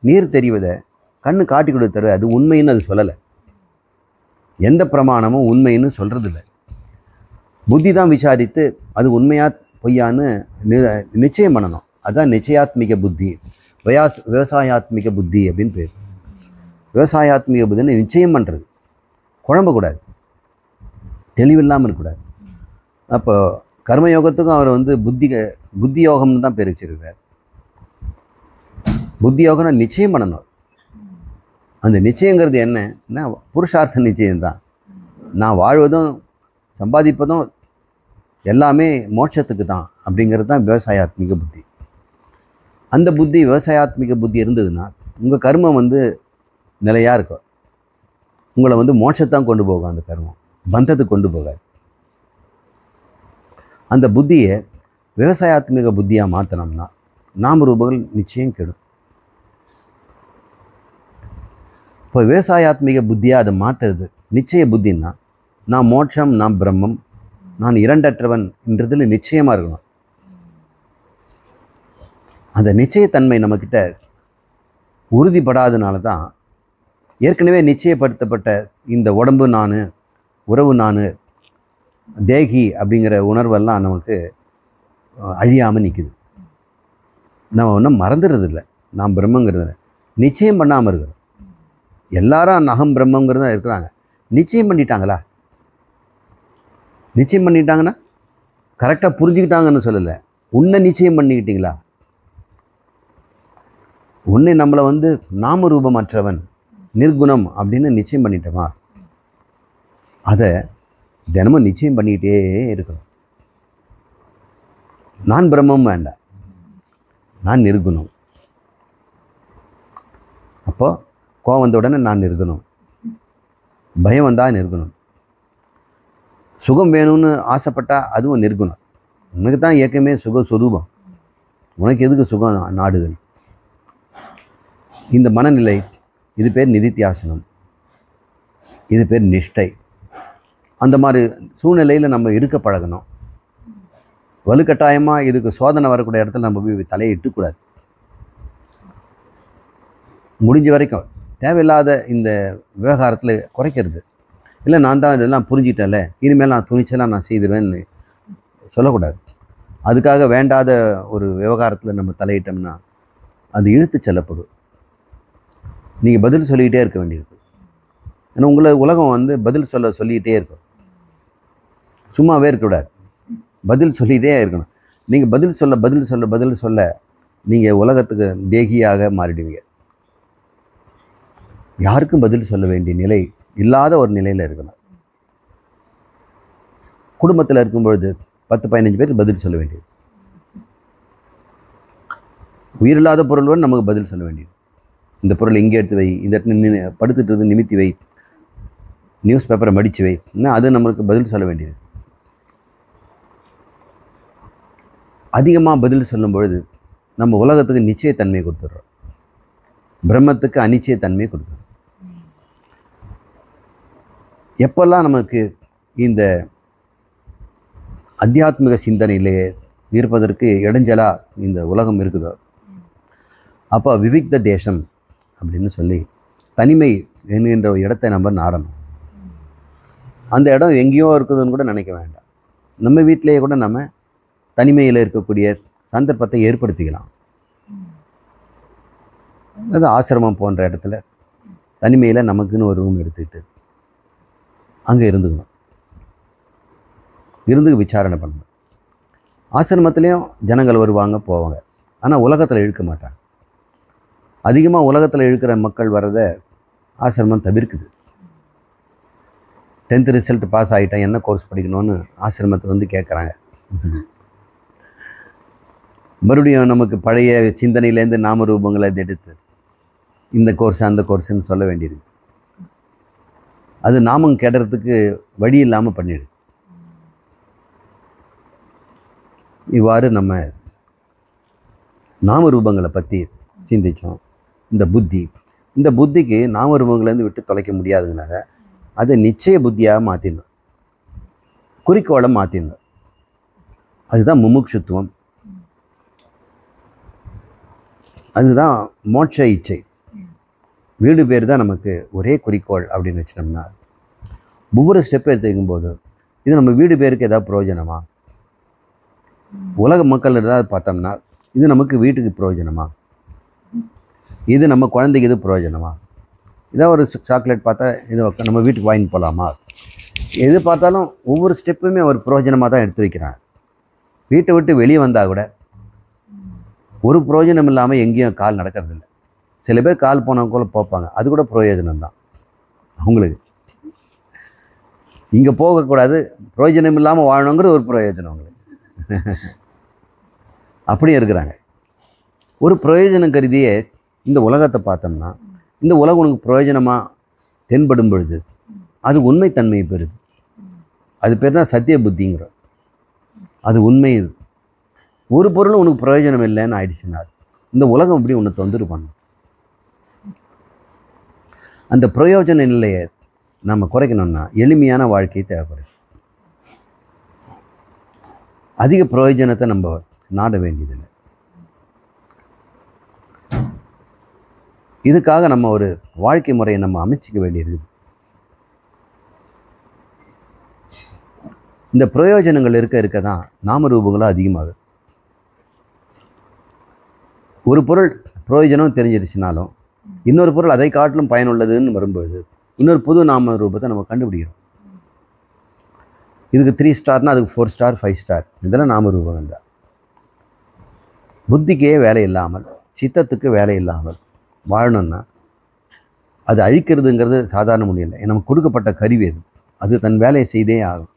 நீர் தெரிவதை கண்ணு காட்டி கொடுத்துரு, அது உண்மைன்னு அது சொல்லலை. எந்த பிரமாணமும் உண்மைன்னு சொல்கிறதில்ல. புத்தி தான் விசாரித்து அது உண்மையா பொய்யான்னு நிச்சயம் பண்ணணும். அதுதான் நிச்சயாத்மிக புத்தி, விவசாயாத்மிக புத்தி அப்படின்னு பேர். விவசாயாத்மிக புத்தின்னு நிச்சயம் பண்ணுறது, குழம்பக்கூடாது, தெளிவில்லாமல் இருக்கக்கூடாது. அப்போ கர்மயோகத்துக்கும் அவர் வந்து புத்தி யோகம்னு தான் பேர் வச்சிருக்கார். புத்தி யோகம்னா நிச்சயம் பண்ணணும். அந்த நிச்சயங்கிறது என்ன? புருஷார்த்த நிச்சயம்தான். நான் வாழ்வதும் சம்பாதிப்பதும் எல்லாமே மோட்சத்துக்கு தான் அப்படிங்கிறது தான் விவசாயாத்மிக புத்தி. அந்த புத்தி, விவசாயாத்மிக புத்தி இருந்ததுன்னா உங்கள் கர்மம் வந்து நிலையாக இருக்கும். உங்களை வந்து மோட்சத்தான் கொண்டு போகும். அந்த கர்மம் பந்தத்துக்கு கொண்டு போகாது. அந்த புத்தியை விவசாயாத்மிக புத்தியாக மாற்றினோம்னா நாம ரூபங்கள் நிச்சயம் கெடும். இப்போ விவசாயாத்மிக புத்தியாக அதை மாற்றுறது நிச்சய புத்தின்னா, நான் மோட்சம், நான் பிரம்மம், நான் இரண்டற்றவன் என்றதில் நிச்சயமாக இருக்கணும். அந்த நிச்சயத்தன்மை நம்மக்கிட்ட உறுதிப்படாதனால தான் ஏற்கனவே நிச்சயப்படுத்தப்பட்ட இந்த உடம்பு நான், உறவு நான், தேகி அப்படிங்கிற உணர்வெல்லாம் நமக்கு அழியாமல் நிற்குது. நம்ம ஒன்றும் மறந்துடுறதில்லை, நாம் பிரம்மங்கிறத நிச்சயம் பண்ணாமல் இருக்கிறோம். எல்லாரும் அகம் பிரம்மங்கிறத இருக்கிறாங்க. நிச்சயம் பண்ணிட்டாங்களா? நிச்சயம் பண்ணிட்டாங்கன்னா கரெக்டாக புரிஞ்சுக்கிட்டாங்கன்னு சொல்லலை, உன்னை நிச்சயம் பண்ணிக்கிட்டீங்களா? உன்னை நம்மளை நாம ரூபமற்றவன், நிர்குணம் அப்படின்னு நிச்சயம் பண்ணிட்டோமா? அதை தினமும் நிச்சயம் பண்ணிக்கிட்டே இருக்கணும். நான் பிரம்மம் வேண்டாம், நான் நிர்குணம். அப்போ கோவம் வந்த உடனே நான் நிர்குணம், பயம் வந்தால் நிர்குணம், சுகம் வேணும்னு ஆசைப்பட்டா அதுவும் நிர்குணம். உனக்கு தான் ஏற்கனவே சுகஸ்வரூபம், உனக்கு எதுக்கு சுகம் நாடுதல்? இந்த மனநிலை, இது பேர் நிதித்தியாசனம், இது பேர் நிஷ்டை. அந்த மாதிரி சூழ்நிலையில் நம்ம இருக்க பழகணும். வலுக்கட்டாயமாக இதுக்கு சோதனை வரக்கூடிய இடத்துல நம்ம போய் தலையை இட்டுக்கூடாது. முடிஞ்ச வரைக்கும் தேவையில்லாத இந்த விவகாரத்தில் குறைக்கிறது. இல்லை நான் தான் இதெல்லாம் புரிஞ்சிட்டேன்ல, இனிமேல் நான் துணிச்சலாம் நான் செய்திருவேன்னு சொல்லக்கூடாது. அதுக்காக வேண்டாத ஒரு விவகாரத்தில் நம்ம தலையிட்டோம்னா அது இழுத்து செல்லப்படும். நீங்கள் பதில் சொல்லிக்கிட்டே இருக்க வேண்டியிருக்கு. ஏன்னா உங்களை உலகம் பதில் சொல்லிக்கிட்டே இருக்கும். சும்மாவே இருக்கக்கூடாது, பதில் சொல்லிகிட்டே இருக்கணும். நீங்கள் பதில் சொல்ல நீங்கள் உலகத்துக்கு தேகியாக மாறிடுவீங்க. யாருக்கும் பதில் சொல்ல வேண்டிய நிலை இல்லாத ஒரு நிலையில் இருக்கணும். குடும்பத்தில் இருக்கும்பொழுது 10-15 பேருக்கு பதில் சொல்ல வேண்டியது, உயிரில்லாத பொருள்வன் நமக்கு பதில் சொல்ல வேண்டியது. இந்த பொருள் இங்கே எடுத்து வை, இந்த படுத்துட்டு நிமித்தி வை, நியூஸ் பேப்பரை மடித்து வை, அது நம்மளுக்கு பதில் சொல்ல வேண்டியது. அதிகமாக பதில் சொல்லும் பொழுது நம்ம உலகத்துக்கு நிச்சயத்தன்மையை கொடுத்துட்றோம், பிரம்மத்துக்கு அநிச்சயத்தன்மையை கொடுத்துட்றோம். எப்பெல்லாம் நமக்கு இந்த அத்தியாத்மிக சிந்தனையிலே இருப்பதற்கு இடைஞ்சலாக இந்த உலகம் இருக்குதோ, அப்போ விவிக்த தேசம் அப்படின்னு சொல்லி தனிமை என்கின்ற இடத்தை நம்ம நாடணும். அந்த இடம் எங்கேயோ இருக்குதுன்னு கூட நினைக்க வேண்டாம். நம்ம வீட்டிலேயே கூட நம்ம தனிமையில் இருக்கக்கூடிய சந்தர்ப்பத்தை ஏற்படுத்திக்கலாம். அது ஆசிரமம் போன்ற இடத்துல தனிமையில் நமக்குன்னு ஒரு ரூம் எடுத்துக்கிட்டு அங்கே இருந்துக்கணும், இருந்து விசாரணை பண்ணணும். ஆசிரமத்துலேயும் ஜனங்கள் வருவாங்க போவாங்க, ஆனால் உலகத்தில் இழுக்க மாட்டாங்க. அதிகமாக உலகத்தில் இழுக்கிற மக்கள் வர்றதை ஆசிரமம் தவிர்க்குது. 10th ரிசல்ட் பாஸ் ஆகிட்டேன், என்ன கோர்ஸ் படிக்கணும்னு ஆசிரமத்தை கேட்குறாங்க. மறுபடியும் நமக்கு பழைய சிந்தனையிலேருந்து நாம ரூபங்களை எடுத்து இந்த கோர்ஸ் அந்த கோர்ஸுன்னு சொல்ல வேண்டியது. அது நாமம் கெடுறதுக்கு வழி இல்லாமல் பண்ணிடுது. இவ்வாறு நம்ம நாம ரூபங்களை பற்றி சிந்தித்தோம். இந்த புத்திக்கு நாம ரூபங்கள்லேருந்து விட்டு தொலைக்க முடியாதுங்கனால அதை நிச்சய புத்தியாக மாற்றிடணும், குறிக்கோளை மாற்றிடணும். அதுதான் முமுட்சுத்துவம், அதுதான் மோட்ச இச்சை. வீடு பேர் தான் நமக்கு ஒரே குறிக்கோள் அப்படின்னு வச்சிட்டோம்னா, ஒவ்வொரு ஸ்டெப் எடுத்து வைக்கும்போது இது நம்ம வீடு பேருக்கு ஏதாவது பிரயோஜனமா, உலக மக்கள் ஏதாவது பார்த்தோம்னா இது நமக்கு வீட்டுக்கு பிரயோஜனமா, இது நம்ம குழந்தைக்கு இது பிரயோஜனமா, இதாக ஒரு சாக்லேட் பார்த்தா இது நம்ம வீட்டுக்கு வாங்கி போகலாமா, எது பார்த்தாலும் ஒவ்வொரு ஸ்டெப்புமே ஒரு பிரயோஜனமாக தான் எடுத்து வைக்கிறாங்க. வீட்டை விட்டு வெளியே வந்தால் கூட ஒரு பிரயோஜனம் இல்லாமல் எங்கேயும் கால் நடக்கிறதில்ல. சில பேர் கால் போனவங்க கூட போப்பாங்க, அது கூட பிரயோஜனம்தான் அவங்களுக்கு. இங்கே போகக்கூடாது, பிரயோஜனம் இல்லாமல் வாழணுங்கிற ஒரு பிரயோஜனம் அவங்களுக்கு. அப்படியே இருக்கிறாங்க. ஒரு பிரயோஜனம் கருதியே இந்த உலகத்தை பார்த்தோம்னா, இந்த உலகம் உனக்கு பிரயோஜனமாக தென்படும் பொழுது அது உண்மைத்தன்மையை பெறுது. அது பேர் தான் சத்திய புத்திங்கிறோம். அது உண்மை. ஒரு பொருளும் உனக்கு பிரயோஜனம் இல்லைன்னு ஆயிடுச்சுன்னா இந்த உலகம் இப்படி உன்னை தொந்தரவு பண்ணும். அந்த பிரயோஜன நிலையை நம்ம குறைக்கணும்னா எளிமையான வாழ்க்கை தேவைப்படுது. அதிக பிரயோஜனத்தை நம்ம நாட வேண்டியதில்லை. இதுக்காக நம்ம ஒரு வாழ்க்கை முறையை நம்ம அமைச்சிக்க வேண்டியிருக்குது. இந்த பிரயோஜனங்கள் இருக்க தான் நாம ரூபங்களும் அதிகமாகுது. ஒரு பொருள் பிரயோஜனம் தெரிஞ்சிருச்சுனாலும் இன்னொரு பொருள் அதை காட்டிலும் பயனுள்ளதுன்னு வரும்போது இன்னொரு புது நாம ரூபத்தை நம்ம கண்டுபிடிக்கிறோம். இதுக்கு 3 ஸ்டார்னா அதுக்கு 4 ஸ்டார் 5 ஸ்டார் இதெல்லாம் நாம ரூபங்கள் தான். புத்திக்கே வேலை இல்லாமல் சித்தத்துக்கு வேலை இல்லாமல் வாழணும்னா அது அழிக்கிறதுங்கிறது சாதாரண முடியலை. நமக்கு கொடுக்கப்பட்ட கருவி அது தன் வேலையை செய்தே ஆகும்.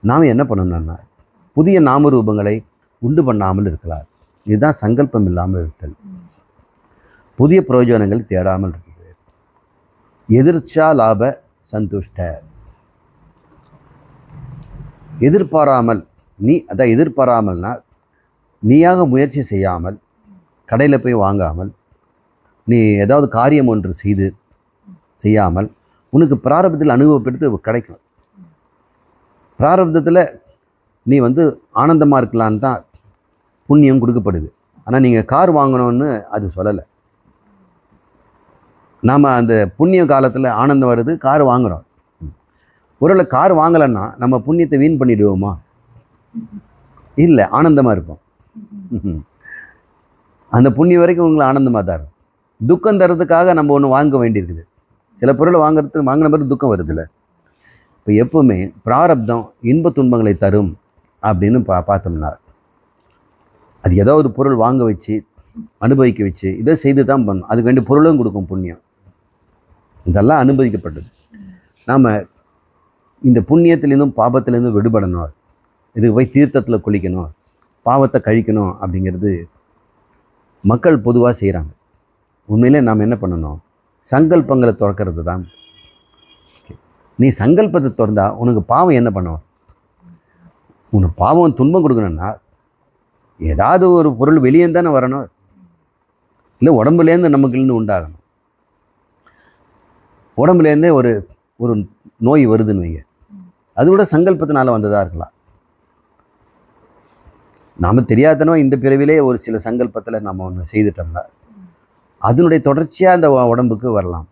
நாம் என்ன பண்ணணும்னா புதிய நாம ரூபங்களை உண்டு பண்ணாமல் இருக்கலாம். இதுதான் சங்கல்பம் இல்லாமல் இருத்தல். புதிய பிரயோஜனங்கள் தேடாமல் இருக்குது. எதிர்ச்சா லாப சந்துஷ்ட. எதிர்பாராமல் எதிர்பாராமல்னா நீயாக முயற்சி செய்யாமல் கடையில் போய் வாங்காமல் நீ ஏதாவது காரியம் ஒன்று செய்யாமல் உனக்கு பிராரப்தத்தில் அனுபவப்படுத்தி கிடைக்கும். பிராரப்தத்தில் நீ ஆனந்தமாக இருக்கலான்னு தான் புண்ணியம் கொடுக்கப்படுது. ஆனால் நீங்கள் கார் வாங்கணும்னு அது சொல்லலை. நாம் அந்த புண்ணிய காலத்தில் ஆனந்தம் வருது, கார் வாங்குகிறோம். ஒருவேளை கார் வாங்கலைன்னா நம்ம புண்ணியத்தை வீண் பண்ணிடுவோமா? இல்லை, ஆனந்தமாக இருப்போம். அந்த புண்ணியம் வரைக்கும் உங்களை ஆனந்தமாக தான் இருக்கும். துக்கம் தரதுக்காக நம்ம ஒன்று வாங்க வேண்டியிருக்குது. சில பொருளை வாங்கின பிறகு துக்கம் வருதுல்ல. இப்போ எப்பவுமே பிராரப்தம் இன்ப துன்பங்களை தரும் அப்படின்னு பார்த்தோம்னா அது ஏதோ ஒரு பொருள் வாங்க வச்சு அனுபவிக்க வச்சு இதை செய்து தான் பண்ணணும். அதுக்கு வேண்டிய பொருளும் கொடுக்கும் புண்ணியம். இதெல்லாம் அனுமதிக்கப்பட்டது. நாம் இந்த புண்ணியத்திலேருந்தும் பாபத்திலேருந்தும் விடுபடணும். இதுக்கு போய் தீர்த்தத்தில் குளிக்கணும், பாவத்தை கழிக்கணும் அப்படிங்கிறது மக்கள் பொதுவாக செய்கிறாங்க. உண்மையிலே நாம் என்ன பண்ணணும்? சங்கல்பங்களை திறக்கிறது தான். நீ சங்கல்பத்தை திறந்தா உனக்கு பாவம் என்ன பண்ணுவோம்? உனக்கு பாவம் துன்பம் கொடுக்கணும்னா ஏதாவது ஒரு பொருள் வெளியே தானே வரணும், இல்லை உடம்புலேருந்து நமக்குலேருந்து உண்டாகணும். உடம்புலேருந்தே ஒரு நோய் வருதுன்னு வைங்க, அது கூட சங்கல்பத்தினால வந்ததாக இருக்கலாம். நாம் தெரியாதனோ இந்த பிறவிலே ஒரு சில சங்கல்பத்தில் நம்ம ஒன்று செய்துட்டோம்னா அதனுடைய தொடர்ச்சியாக அந்த உடம்புக்கு வரலாம்.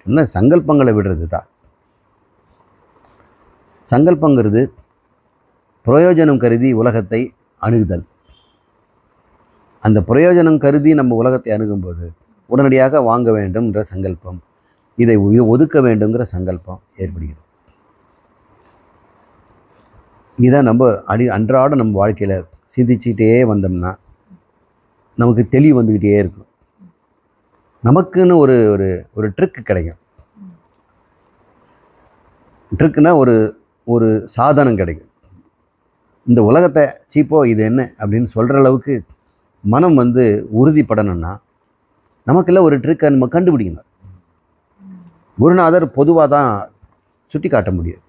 என்ன சங்கல்பங்களை விடுறது தான். சங்கல்பங்கிறது பிரயோஜனம் கருதி உலகத்தை அணுகுதல். அந்த பிரயோஜனம் கருதி நம்ம உலகத்தை அணுகும்போது உடனடியாக வாங்க வேண்டும்ன்ற சங்கல்பம், இதை ஒதுக்க வேண்டுங்கிற சங்கல்பம் ஏற்படுகிறது. இதை நம்ம அன்றாட நம்ம வாழ்க்கையில் சிந்திச்சுக்கிட்டே வந்தோம்னா நமக்கு தெளிவு வந்துக்கிட்டே இருக்கும். நமக்குன்னு ஒரு ஒரு ஒரு ட்ரிக்கு கிடைக்கும். ட்ரிக்குன்னா ஒரு சாதனம் கிடைக்கும். இந்த உலகத்தை சீப்போ இது என்ன அப்படின்னு சொல்கிற அளவுக்கு மனம் உறுதிப்படணும்னா நமக்கெல்லாம் ஒரு ட்ரிக்கை நம்ம கண்டுபிடிக்கணும். குருநாதர் பொதுவாக தான் சுட்டி காட்ட முடியும்.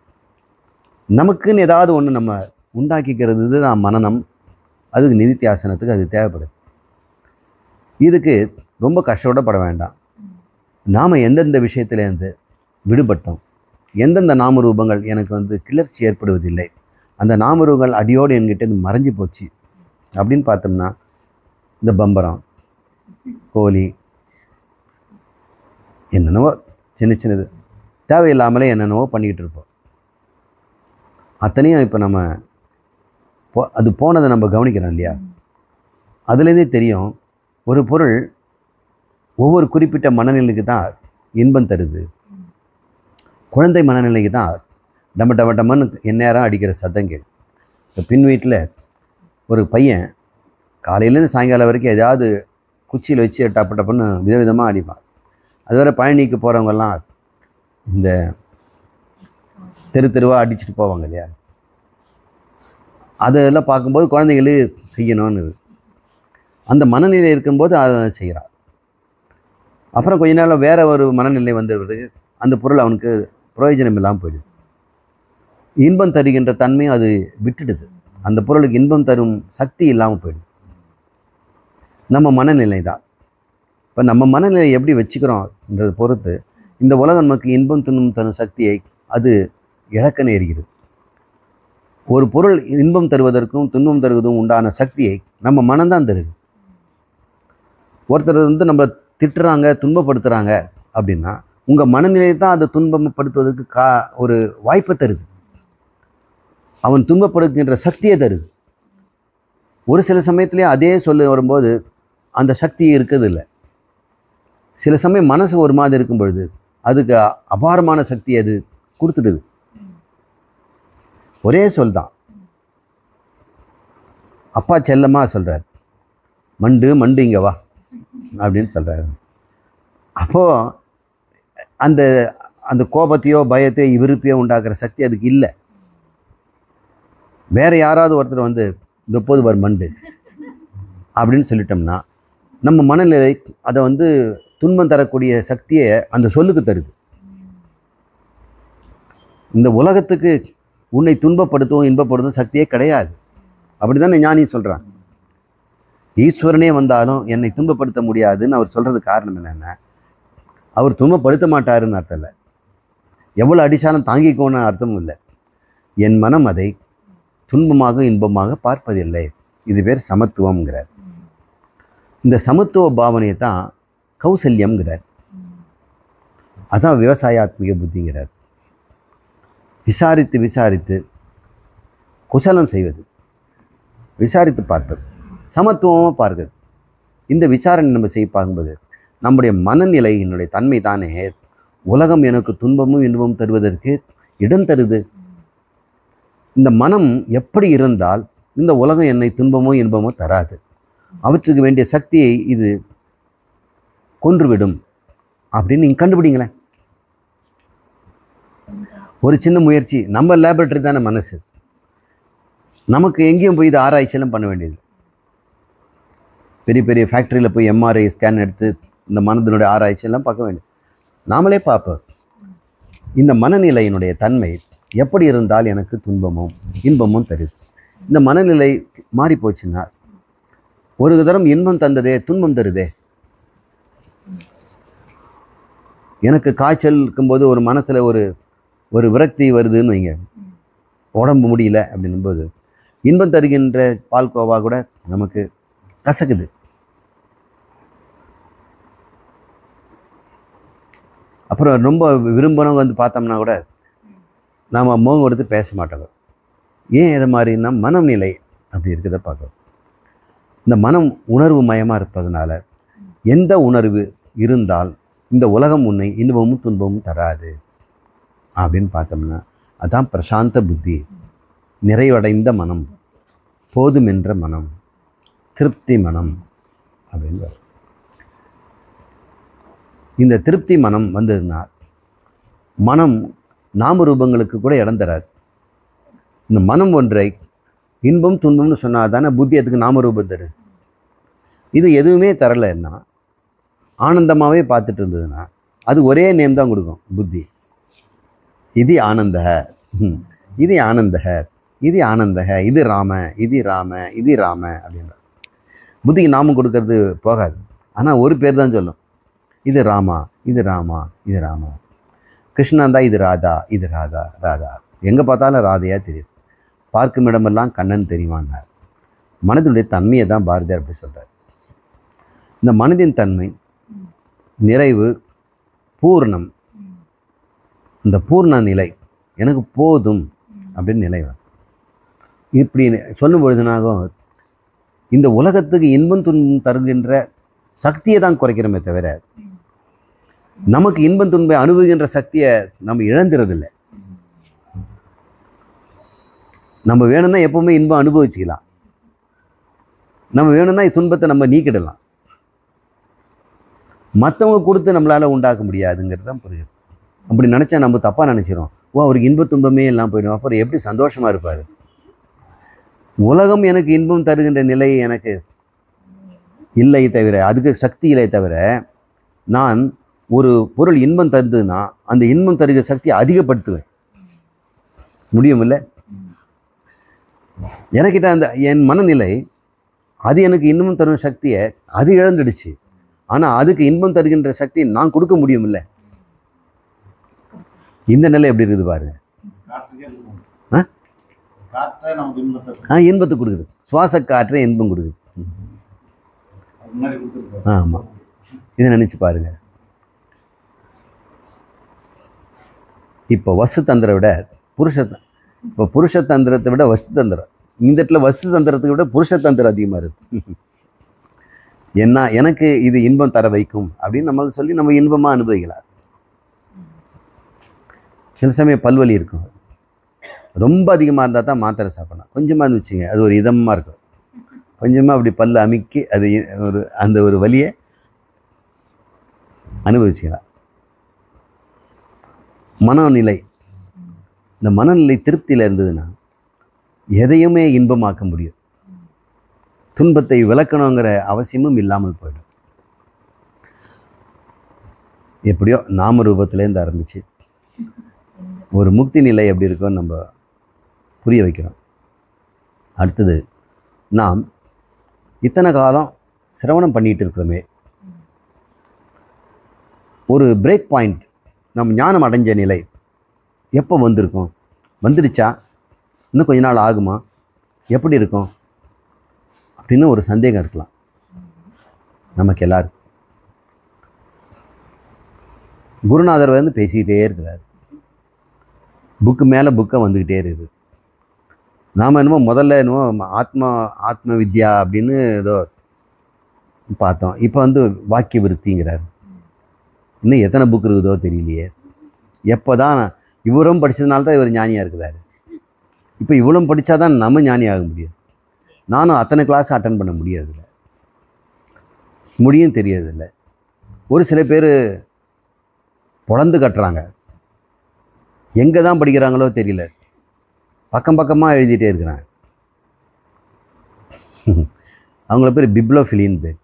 நமக்குன்னு ஏதாவது ஒன்று நம்ம உண்டாக்கிக்கிறது தான் மனனம். அதுக்கு நிதித்தியாசனத்துக்கு அது தேவைப்படுது. இதுக்கு ரொம்ப கஷ்டப்பட வேண்டாம். நாம் எந்தெந்த விஷயத்துலேருந்து விடுபட்டோம், எந்தெந்த நாமரூபங்கள் எனக்கு கிளர்ச்சி ஏற்படுவதில்லை, அந்த நாமரூபங்கள் அடியோடு என்கிட்ட மறைஞ்சு போச்சு அப்படின்னு பார்த்தோம்னா இந்த பம்பரம், கோழி, என்னென்னவோ சின்னது தேவையில்லாமலே என்னென்னவோ பண்ணிக்கிட்டு இருப்போம். அத்தனையும் இப்போ நம்ம அது போனதை நம்ம கவனிக்கிறோம் இல்லையா? அதுலேருந்தே தெரியும் ஒரு பொருள் ஒவ்வொரு குறிப்பிட்ட மனநிலைக்கு தான் இன்பம் தருது. குழந்தை மனநிலைக்கு தான் டமன்னு எந்நேரம் அடிக்கிற சத்தம் கேட்குது. இப்போ பின் வீட்டில் ஒரு பையன் காலையிலேருந்து சாயங்காலம் வரைக்கும் ஏதாவது குச்சியில் வச்சு டப்புன்னு விதவிதமாக அடிப்பான். அதுவரை பழனிக்கு போகிறவங்கெல்லாம் இந்த தெருவாக அடிச்சுட்டு போவாங்க இல்லையா? அதெல்லாம் பார்க்கும்போது குழந்தைகளே செய்யணும்னு அந்த மனநிலை இருக்கும்போது அதை செய்கிறான். அப்புறம் கொஞ்ச நாள் வேறு ஒரு மனநிலை வந்த பிறகு அந்த பொருள் அவனுக்கு பிரயோஜனம் இல்லாமல் போயிடுது. இன்பம் தருகின்ற தன்மை அது விட்டுடுது. அந்த பொருளுக்கு இன்பம் தரும் சக்தி இல்லாமல் போயிடுது. நம்ம மனநிலை தான். இப்போ நம்ம மனநிலை எப்படி வச்சுக்கிறோம்ன்றதை பொறுத்து இந்த உலகம் நமக்கு இன்பம் துன்பம் தரும் சக்தியை அது இழக்க நேருகிறது. ஒரு பொருள் இன்பம் தருவதற்கும் துன்பம் தருவதும் உண்டான சக்தியை நம்ம மனம்தான் தருது. ஒருத்தர் நம்மளை திட்டுறாங்க, துன்பப்படுத்துகிறாங்க அப்படின்னா உங்கள் மனநிலையை தான் அதை துன்பப்படுத்துவதற்கு ஒரு வாய்ப்பை தருது. அவன் துன்பப்படுத்துகின்ற சக்தியை தருது. ஒரு சில சமயத்துலேயே அதே சொல்ல வரும்போது அந்த சக்தி இருக்கிறது இல்லை. சில சமயம் மனசு ஒரு மாதிரி இருக்கும் பொழுது அதுக்கு அபாரமான சக்தி அது கொடுத்துடுது. ஒரே சொல் தான். அப்பா செல்லமாக சொல்கிறார், மண்டு மண்டு இங்கே வா அப்படின்னு சொல்கிறாரு. அப்போது அந்த அந்த கோபத்தையோ பயத்தையோ விருப்பையோ உண்டாக்குற சக்தி அதுக்கு இல்லை. வேறு யாராவது ஒருத்தர் வந்து இந்த போது வர மண்டு அப்படின்னு சொல்லிட்டோம்னா நம்ம மனநிலை அதை வந்து துன்பம் தரக்கூடிய சக்தியை அந்த சொல்லுக்கு தருது. இந்த உலகத்துக்கு உன்னை துன்பப்படுத்தவும் இன்பப்படுத்தும் சக்தியே கிடையாது. அப்படி தானே ஞானி சொல்கிறான். ஈஸ்வரனே வந்தாலும் என்னை துன்பப்படுத்த முடியாதுன்னு அவர் சொல்கிறதுக்கு காரணம் என்னென்னா, அவர் துன்பப்படுத்த மாட்டாருன்னு அர்த்தம் இல்லை, எவ்வளோ அடித்தாலும் தாங்கிக்கோன்னு அர்த்தமும் இல்லை. என் மனம் அதை துன்பமாக இன்பமாக பார்ப்பதில்லை. இது பேர் சமத்துவம்ங்கிறார். இந்த சமத்துவ பாவனையை தான் கௌசல்யம்ங்கிறார். அதான் விவசாயாத்மிக புத்திங்கிறார். விசாரித்து விசாரித்து குசலம் செய்வது, விசாரித்து பார்ப்பது, சமத்துவமாக பார்க்குறது. இந்த விசாரணை நம்ம செய்ய பார்க்கும்போது நம்முடைய மனநிலையினுடைய தன்மை தானே உலகம் எனக்கு துன்பமும் இன்பமும் தருவதற்கு இடம் தருது. இந்த மனம் எப்படி இருந்தால் இந்த உலகம் என்னை துன்பமோ இன்பமோ தராது. அவற்றுக்கு வேண்டிய சக்தியை இது கொன்றுவிடும் அப்படின்னு நீங்கள் கண்டுபிடிங்களேன். ஒரு சின்ன முயற்சி. நம்ம லேபரட்டரி தானே மனசு. நமக்கு எங்கேயும் போய் இது ஆராய்ச்சியெல்லாம் பண்ண வேண்டியது. பெரிய பெரிய ஃபேக்ட்ரியில் போய் எம்ஆர்ஐ ஸ்கேன் எடுத்து இந்த மனதினுடைய ஆராய்ச்சியெல்லாம் பார்க்க வேண்டியது. நாமளே பார்ப்போம் இந்த மனநிலையினுடைய தன்மை எப்படி இருந்தால் எனக்கு துன்பமும் இன்பமும் தருது. இந்த மனநிலை மாறி போச்சுன்னா ஒரு தரம் இன்பம் தந்ததே துன்பம் தருதே. எனக்கு காய்ச்சல் இருக்கும்போது ஒரு மனசில் ஒரு விரக்தி வருதுன்னு வைங்க, உடம்பு முடியல அப்படின்னும்போது இன்பம் தருகின்ற பால்கோவா கூட நமக்கு கசக்குது. அப்புறம் ரொம்ப விரும்பினவங்க வந்து பார்த்தோம்னா கூட நாம் முகம் கொடுத்து பேச மாட்டோங்க. ஏன் இதை மாதிரின்னா மனநிலை அப்படி இருக்கிறத பார்க்கணும். இந்த மனம் உணர்வு மயமாக இருப்பதனால எந்த உணர்வு இருந்தால் இந்த உலகம் உன்னை இன்பமும் துன்பமும் தராது அப்படின்னு பார்த்தோம்னா அதான் பிரசாந்த புத்தி, நிறைவடைந்த மனம், போதுமென்ற மனம், திருப்தி மனம் அப்படின்னு. இந்த திருப்தி மனம் வந்ததுன்னா மனம் நாம ரூபங்களுக்கு கூட இடம் தராது. இந்த மனம் ஒன்றை இன்பம் துன்பம்னு சொன்னால் தானே புத்தி அதுக்கு நாம ரூபம் தருது. இது எதுவுமே தரலைன்னா ஆனந்தமாகவே பார்த்துட்டு இருந்ததுன்னா அது ஒரே நேம் தான் கொடுக்கும் புத்தி. இது ஆனந்த, இது ஆனந்த, இது ஆனந்த, இது ராம, இது ராம, இது ராம அப்படின்ற புத்திக்கு நாமம் கொடுக்கறது போகாது. ஆனால் ஒரு பேர் தான் சொல்லும், இது ராமா, இது ராமா, இது ராமா. கிருஷ்ணன் தான் இது ராதா, இது ராதா, ராதா. எங்கே பார்த்தாலும் ராதையாக தெரியுது. பார்க்கும் இடமெல்லாம் கண்ணன் தெரியுமான்னார். மனதினுடைய தன்மையை தான் பாரதியார் அப்படி சொல்கிறார். இந்த மனதின் தன்மை நிறைவு, பூர்ணம். இந்த பூர்ண நிலை எனக்கு போதும் அப்படின்னு நிலை வரும். இப்படி சொல்லும் பொழுதுனாகும் இந்த உலகத்துக்கு இன்பம் துன்பம் தருகின்ற சக்தியை தான் குறைக்கிறோமே தவிர நமக்கு இன்பம் துன்பை அனுபவிக்கின்ற சக்தியை நம்ம இழந்துறதில்லை. நம்ம வேணும்னா எப்பவுமே இன்பம் அனுபவிச்சுக்கலாம், நம்ம வேணும்னா துன்பத்தை நம்ம நீக்கிடலாம். மற்றவங்க கொடுத்து நம்மளால் உண்டாக்க முடியாதுங்கிறது தான் புரியுது. அப்படி நினச்சா நம்ம தப்பாக நினச்சிடும். அவருக்கு இன்ப துன்பமே எல்லாம் போயிடும், அப்புறம் எப்படி சந்தோஷமாக இருப்பார். உலகம் எனக்கு இன்பம் தருகின்ற நிலை எனக்கு இல்லை தவிர, அதுக்கு சக்தி இல்லை தவிர, நான் ஒரு பொருள் இன்பம் தருதுன்னா அந்த இன்பம் தருகிற சக்தியை அதிகப்படுத்துவேன். முடியுமில்ல? எனக்கிட்ட அந்த என் மனநிலை அது எனக்கு இன்பம் தரும் சக்தியை அது இழந்துடுச்சு. ஆனால் அதுக்கு இன்பம் தருகின்ற சக்தியை நான் கொடுக்க முடியுமில்ல? இந்த நிலை எப்படி இருக்குது பாருங்க. இன்பத்தை கொடுக்குது. சுவாச காற்றை இன்பம் கொடுக்குது. ஆமாம், இதை நினைச்சு பாருங்க. இப்போ வசு தந்திரம் விட புருஷ தந்திரத்தை விட வசு தந்திரம், இந்த இடத்துல வசு தந்திரத்தை விட புருஷ தந்திரம் அதிகமாக இருக்குது. என்ன எனக்கு இது இன்பம் தர வைக்கும் அப்படின்னு நம்மளுக்கு சொல்லி நம்ம இன்பமாக அனுபவிக்கலாம். சில சமயம் பல்வலி இருக்கும், ரொம்ப அதிகமாக இருந்தால் தான் மாத்திரை சாப்பிடணும். கொஞ்சமாக இருந்துச்சுங்க, அது ஒரு இதமாக இருக்கும். கொஞ்சமாக அப்படி பல்லு அமுக்கி அது அந்த ஒரு வலியை அனுபவிச்சுக்கலாம். மனநிலை, இந்த மனநிலை திருப்தியில் இருந்ததுன்னா எதையுமே இன்பமாக்க முடியும். துன்பத்தை விளக்கணுங்கிற அவசியமும் இல்லாமல் போயிடும். எப்படியோ நாம ரூபத்திலேருந்து ஆரம்பிச்சு ஒரு முக்தி நிலை எப்படி இருக்குன்னு நம்ம புரிய வைக்கிறோம். அடுத்தது, நாம் இத்தனை காலம் சிரவணம் பண்ணிட்டு இருக்கிறோமே, ஒரு பிரேக் பாயிண்ட், நம்ம ஞானம் அடைஞ்ச நிலை எப்போ வந்திருக்கோம்? வந்துடுச்சா? இன்னும் கொஞ்ச நாள் ஆகுமா? எப்படி இருக்கும் அப்படின்னு ஒரு சந்தேகம் இருக்கலாம் நமக்கு எல்லாருக்கும். குருநாதர் வந்து பேசிக்கிட்டே இருக்கிறார், புக்கு மேலே புக்கை வந்துக்கிட்டே இருக்குது. நாம் என்னமோ முதல்ல என்னமோ ஆத்ம வித்யா அப்படின்னு ஏதோ பார்த்தோம். இப்போ வந்து வாக்கிய விருத்திங்கிறார். இன்னும் எத்தனை புக் இருக்குதோ தெரியலையே. எப்போ தான் இவரும் படித்ததுனால தான் இவர் ஞானியாக இருக்கிறாரு. இப்போ இவ்வளோ படித்தா தான் நம்ம ஞானி ஆக முடியும். நானும் அத்தனை கிளாஸ் அட்டன் பண்ண முடியறதில்ல, முடியும் தெரியறதில்லை. ஒரு சில பேர் பொழந்து கட்டுறாங்க, எங்கே தான் படிக்கிறாங்களோ தெரியல, பக்கம் பக்கமாக எழுதிட்டே இருக்கிறாங்க. அவங்கள பேர் பிப்ளோஃபிலின்னு பேர்.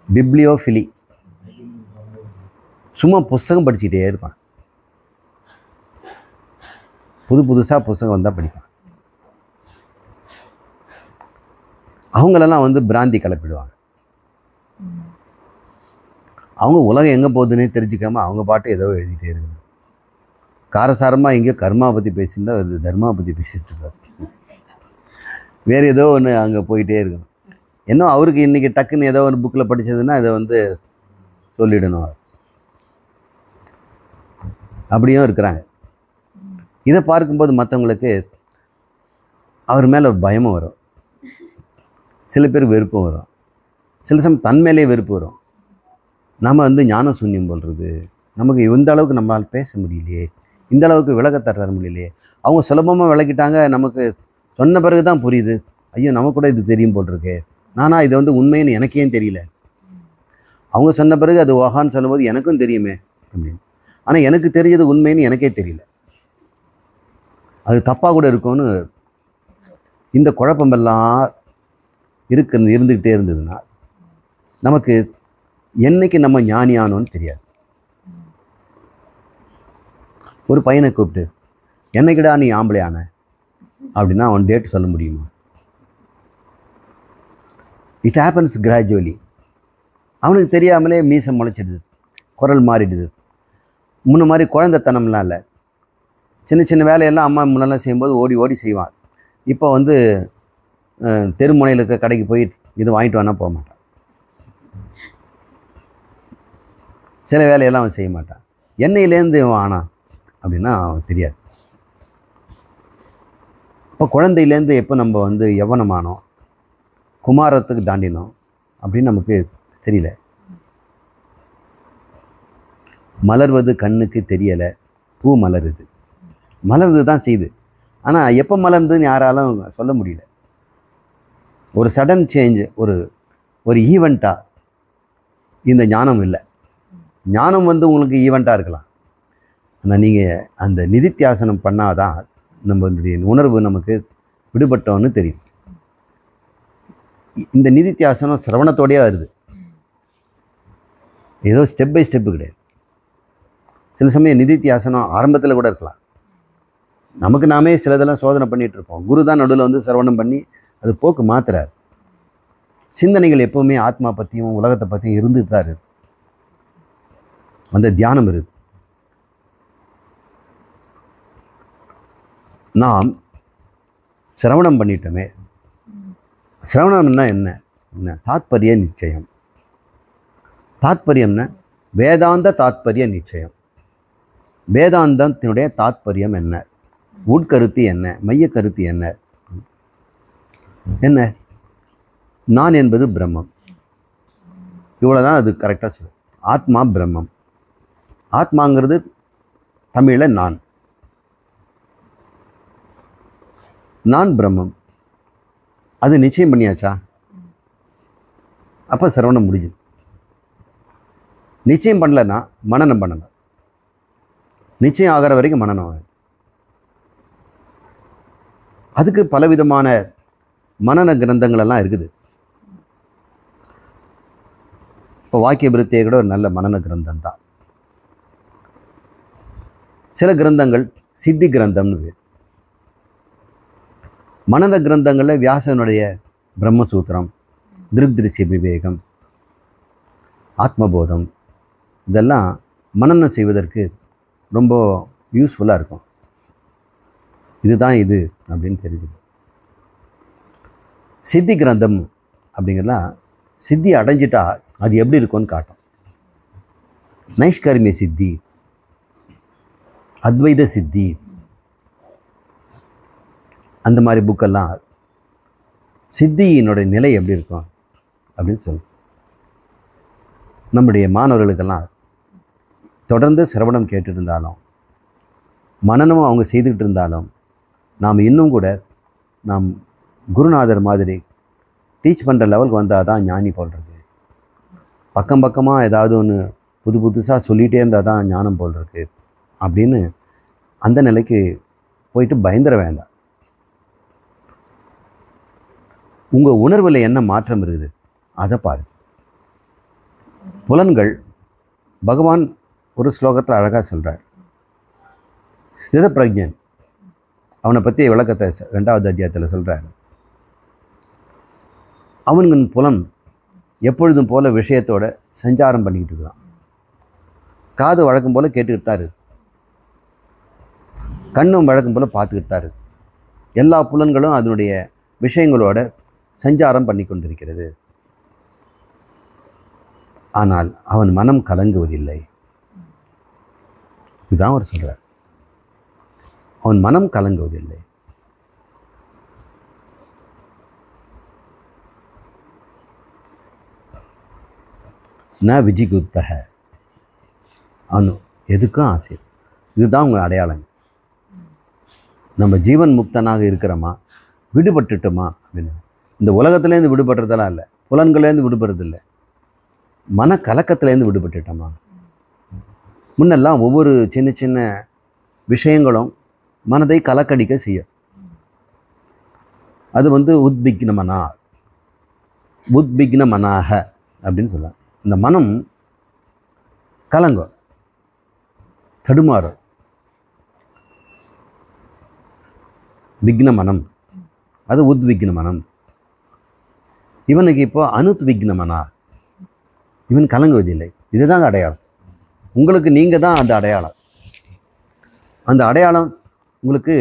பிப்ளியோஃபிலி. சும்மா புஸ்தகம் படிச்சுக்கிட்டே இருப்பான். புதுசாக புஸ்தகம் வந்தால் படிப்பான். அவங்களெல்லாம் வந்து பிராந்தி கிளப்பிடுவாங்க. அவங்க உலகம் எங்கே போகுதுன்னே தெரிஞ்சுக்காம அவங்க பாட்டு ஏதோ எழுதிட்டே இருக்காங்க. காரசாரமாக எங்கேயோ கர்மா பற்றி பேசியிருந்தா அது தர்மா பற்றி பேசிட்டு இருக்காரு. வேறு ஏதோ ஒன்று அங்கே போயிட்டே இருக்கும். இன்னும் அவருக்கு இன்றைக்கி டக்குன்னு ஏதோ ஒரு புக்கில் படித்ததுன்னா இதை வந்து சொல்லிடணும். அப்படியும் இருக்கிறாங்க. இதை பார்க்கும்போது மற்றவங்களுக்கு அவர் மேலே ஒரு பயமும் வரும், சில பேர் வெறுப்பும் வரும், சில சமயம் தன்மேலே வெறுப்பு வரும். நம்ம வந்து ஞான சூன்யம் போல்றது, நமக்கு இந்த அளவுக்கு நம்மளால் பேச முடியலையே, இந்த அளவுக்கு விளக்கத்தை தர முடியலையே. அவங்க சுலபமாக விளக்கிட்டாங்க, நமக்கு சொன்ன பிறகு தான் புரியுது, ஐயோ நமக்கு கூட இது தெரியும் போட்டிருக்கு, நானா இது வந்து உண்மைன்னு எனக்கே தெரியல. அவங்க சொன்ன பிறகு அது ஓஹான்னு சொல்லும்போது எனக்கும் தெரியுமே அப்படின்னு. ஆனால் எனக்கு தெரிஞ்சது உண்மைன்னு எனக்கே தெரியல, அது தப்பாக கூட இருக்கும்னு இந்த குழப்பமெல்லாம் இருந்துக்கிட்டே இருந்ததுன்னா நமக்கு என்னைக்கு நம்ம ஞானியானோன்னு தெரியாது. ஒரு பையனை கூப்பிட்டு என்னைக்கிடா நீ ஆம்பளையான அப்படின்னா அவன் டேட் சொல்ல முடியுமா? It happens gradually. அவனுக்கு தெரியாமலே மீசம் முளைச்சிடுது, குரல் மாறிடுது. முன்ன மாதிரி குழந்தைத்தனம்லாம் இல்லை. சின்ன சின்ன வேலையெல்லாம் அம்மா முன்னெல்லாம் செய்யும்போது ஓடி ஓடி செய்வான். இப்போ வந்து தெருமுனையில் இருக்க கடைக்கு போய் இது வாங்கிட்டு வேணால் போக மாட்டான். சில வேலையெல்லாம் அவன் செய்ய மாட்டான். எண்ணெயிலேருந்து இவன் ஆனான் அப்படின்னா அவன் தெரியாது. இப்போ குழந்தையிலேருந்து எப்போ நம்ம வந்து யவனமானோம், குமாரத்துக்கு தாண்டினோம் அப்படின்னு நமக்கு தெரியல. மலர்வது கண்ணுக்கு தெரியலை, பூ மலருது, மலர்ந்து தான் செய்யுது. ஆனால் எப்போ மலர்ந்துன்னு யாராலும் சொல்ல முடியல. ஒரு சடன் சேஞ்ச், ஒரு ஈவெண்ட்டாக இந்த ஞானம் இல்லை. ஞானம் வந்து உங்களுக்கு ஈவெண்ட்டாக இருக்கலாம், ஆனால் நீங்கள் அந்த நிதித்தியாசனம் பண்ணாதான் நம்மளுடைய உணர்வு நமக்கு விடுபட்டோன்னு தெரியும். இந்த நிதித்தியாசனம் சிரவணத்தோடையே வருது, ஏதோ ஸ்டெப் பை ஸ்டெப்பு கிடையாது. சில சமயம் நிதித்தியாசனம் ஆரம்பத்தில் கூட இருக்கலாம், நமக்கு நாமே சிலதெல்லாம் சோதனை பண்ணிகிட்டு இருப்போம். குரு தான் நடுவில் வந்து சிரவணம் பண்ணி அது போக்கு மாத்துறார். சிந்தனைகள் எப்போவுமே ஆத்மா பற்றியும் உலகத்தை பற்றியும் இருந்துட்டு தான் இருக்கு. அந்த தியானம் இருக்கு. நாம் சிரவணம் பண்ணிட்டோமே. சிரவணம்னா என்ன? தாத்பரிய நிச்சயம். தாத்பரியம்னா வேதாந்த தாத்பரிய நிச்சயம். வேதாந்தத்தினுடைய தாத்பரியம் என்ன? உட்கருத்து என்ன? மைய கருத்து என்ன? என்ன? நான் என்பது பிரம்மம். இவ்வளோதான் அது கரெக்டாக சொல்லு. ஆத்மா பிரம்மம். ஆத்மாங்கிறது தமிழில் நான். நான் பிரம்மம். அது நிச்சயம் பண்ணியாச்சா? அப்போ சிரவணம் முடிஞ்சுது. நிச்சயம் பண்ணலன்னா மனனம் பண்ணணும். நிச்சயம் ஆகிற வரைக்கும் மனனம் ஆகும். அதுக்கு பலவிதமான மனன கிரந்தங்கள் எல்லாம் இருக்குது. இப்போ வாக்கிய விருத்தியை கூட ஒரு நல்ல மனன கிரந்தம் தான். சில கிரந்தங்கள் சித்தி கிரந்தம்னு பேர். மனன கிரந்தங்களில் வியாசனுடைய பிரம்மசூத்திரம், திருஷ்ய விவேகம், ஆத்மபோதம் இதெல்லாம் மனனம் செய்வதற்கு ரொம்ப யூஸ்ஃபுல்லாக இருக்கும். இதுதான் இது அப்படின்னு தெரியுது. சித்தி கிரந்தம் அப்படிங்கிறலாம் சித்தி அடைஞ்சிட்டா அது எப்படி இருக்கும்னு காட்டும். நைஷ்கர்மிய சித்தி, அத்வைத சித்தி, அந்த மாதிரி புக்கெல்லாம் சித்தியினுடைய நிலை எப்படி இருக்கும் அப்படின்னு சொல்லும். நம்முடைய மாணவர்களுக்கெல்லாம் தொடர்ந்து சிரவணம் கேட்டுட்டு இருந்தாலும் மனனமும் அவங்க செய்துக்கிட்டு இருந்தாலும் நாம் இன்னும் கூட நாம் குருநாதர் மாதிரி டீச் பண்ணுற லெவலுக்கு வந்தால் தான் ஞானி போல்றது. பக்கம் பக்கமாக ஏதாவது ஒன்று புதுசாக சொல்லிகிட்டே இருந்தால் தான் ஞானம் போல்றது அப்படின்னு அந்த நிலைக்கு போயிட்டு பயந்துட வேண்டாம். உங்கள் உணர்வில் என்ன மாற்றம் இருக்குது அதை பாருங்கள். புலன்கள் பகவான் ஒரு ஸ்லோகத்தில் அழகாக சொல்கிறார். ஸ்திதப்பிரஜன் அவனை பற்றிய விளக்கத்தை 2வது அத்தியாயத்தில் சொல்கிறார். அவனுக்கு புலன் எப்பொழுதும் போல விஷயத்தோட சஞ்சாரம் பண்ணிக்கிட்டு இருக்கான். காது வழக்கம் போல் கேட்டுக்கிட்டு தான் இருக்கு. கண்ணும் வழக்கம் போல் பார்த்துக்கிட்டு தான் இருக்கு. எல்லா புலன்களும் அதனுடைய விஷயங்களோட சஞ்சாரம் பண்ணி கொண்டிருக்கிறது. ஆனால் அவன் மனம் கலங்குவதில்லை. இதுதான் அவர் சொல்கிறார். அவன் மனம் கலங்குவதில்லை. ந விஜிகுத்தக, அவனு எதுக்கும் ஆசை. இதுதான் உங்கள் அடையாளம். நம்ம ஜீவன் முக்தனாக இருக்கிறோமா, விடுபட்டுட்டோமா அப்படின்னு. இந்த உலகத்துலேருந்து விடுபடுறதெல்லாம் இல்லை, புலன்களேருந்து விடுபடுறதில்லை, மன கலக்கத்துலேருந்து விடுபட்டுட்டோமா. முன்னெல்லாம் ஒவ்வொரு சின்ன சின்ன விஷயங்களும் மனதை கலக்கடிக்க செய்யும். அது உத்விக்னமனா, உத்விக்னமனாக அப்படின்னு சொல்லலாம். இந்த மனம் கலங்கும், தடுமாறும். விக்ன மனம், அது உத்விக்ன மனம். இவனுக்கு இப்போ அனுத்விக்னமனா, இவன் கலங்குவதில்லை. இதுதாங்க அடையாளம். உங்களுக்கு நீங்கள் தான் அந்த அடையாளம். அந்த அடையாளம் உங்களுக்கு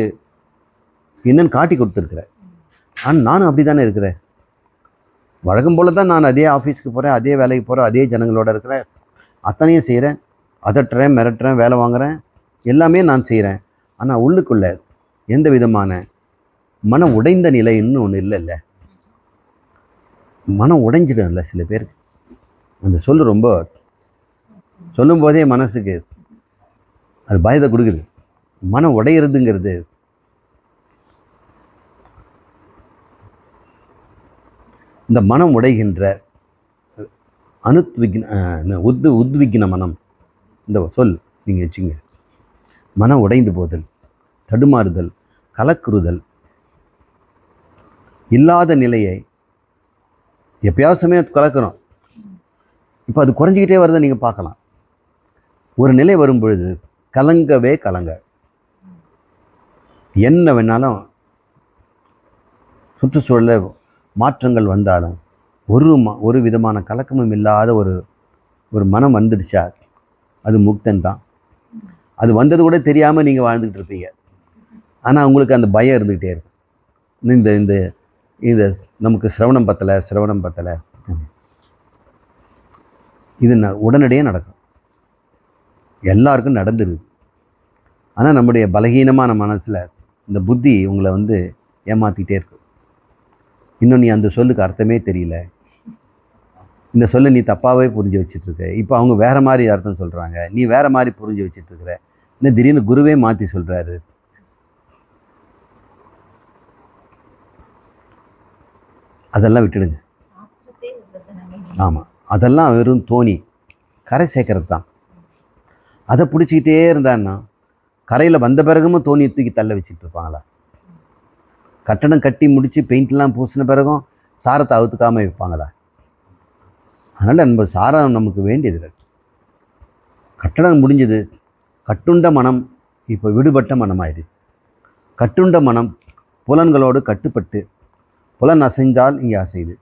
என்னன்னு காட்டி கொடுத்துருக்குறேன். ஆனால் நானும் அப்படி தானே இருக்கிறேன். வழக்கம் போல தான் நான் அதே ஆஃபீஸ்க்கு போகிறேன், அதே வேலைக்கு போகிறேன், அதே ஜனங்களோட இருக்கிறேன், அத்தனையும் செய்கிறேன், அதட்டுறேன், மிரட்டுறேன், வேலை வாங்குகிறேன், எல்லாமே நான் செய்கிறேன். ஆனால் உள்ளுக்குள்ளே எந்த விதமான மனம் உடைந்த நிலை இன்னும் ஒன்று இல்லைல்ல. மனம் உடைஞ்சிடும்ல சில பேருக்கு. அந்த சொல்லு ரொம்ப சொல்லும் போதே மனசுக்கு அது பயத்தை கொடுக்குது. மனம் உடையிறதுங்கிறது இந்த மனம் உடைகின்ற உத்விக்ன மனம், இந்த சொல் நீங்கள் வச்சுங்க. மனம் உடைந்து போதல், தடுமாறுதல், கலக்குறுதல், இல்லாத நிலையை எப்பயாவது சமயம் கலக்கிறோம். இப்போ அது குறைஞ்சிக்கிட்டே வருதை நீங்கள் பார்க்கலாம். ஒரு நிலை வரும் பொழுது கலங்கவே கலங்க. என்ன வேணாலும் சுற்றுச்சூழலில் மாற்றங்கள் வந்தாலும் ஒரு விதமான கலக்கமும் இல்லாத ஒரு மனம் வந்துடுச்சா அது முக்தன் தான். அது வந்தது கூட தெரியாமல் நீங்கள் வாழ்ந்துக்கிட்டு இருப்பீங்க. ஆனால் உங்களுக்கு அந்த பயம் இருந்துக்கிட்டே இருக்கும். இந்த இந்த நமக்கு சிரவணம் பத்தலை இது உடனடியாக நடக்கும், எல்லாருக்கும் நடந்துருது. ஆனால் நம்முடைய பலகீனமான மனசில் இந்த புத்தி உங்களை வந்து ஏமாற்றிக்கிட்டே இருக்கு. இன்னும் நீ அந்த சொல்லுக்கு அர்த்தமே தெரியல, இந்த சொல்லை நீ தப்பாகவே புரிஞ்சு வச்சிட்ருக்க, இப்போ அவங்க வேறு மாதிரி அர்த்தம் சொல்கிறாங்க, நீ வேறு மாதிரி புரிஞ்சு வச்சிட்ருக்கிற, இன்னும் திடீர்னு குருவே மாற்றி சொல்கிறாரு. அதெல்லாம் விட்டுடுங்க. ஆமாம், அதெல்லாம் வெறும் தோணி கரை சேர்க்கறது தான். அதை பிடிச்சிக்கிட்டே இருந்தான்னா கரையில் வந்த பிறகும் தோணியை தூக்கி தள்ள வச்சுட்டு இருப்பாங்களா? கட்டடம் கட்டி முடித்து பெயிண்ட்லாம் பூசின பிறகும் சாரத்தை அவுத்துக்காமல் வைப்பாங்களா? அதனால் நம்ம சாரம் நமக்கு வேண்டியதில்லை. கட்டடம் முடிஞ்சது, கட்டுண்ட மனம் இப்போ விடுபட்ட மனமாயிடுது. கட்டுண்ட மனம் புலன்களோடு கட்டுப்பட்டு புலன் அசைந்தால் இங்கே அசைது.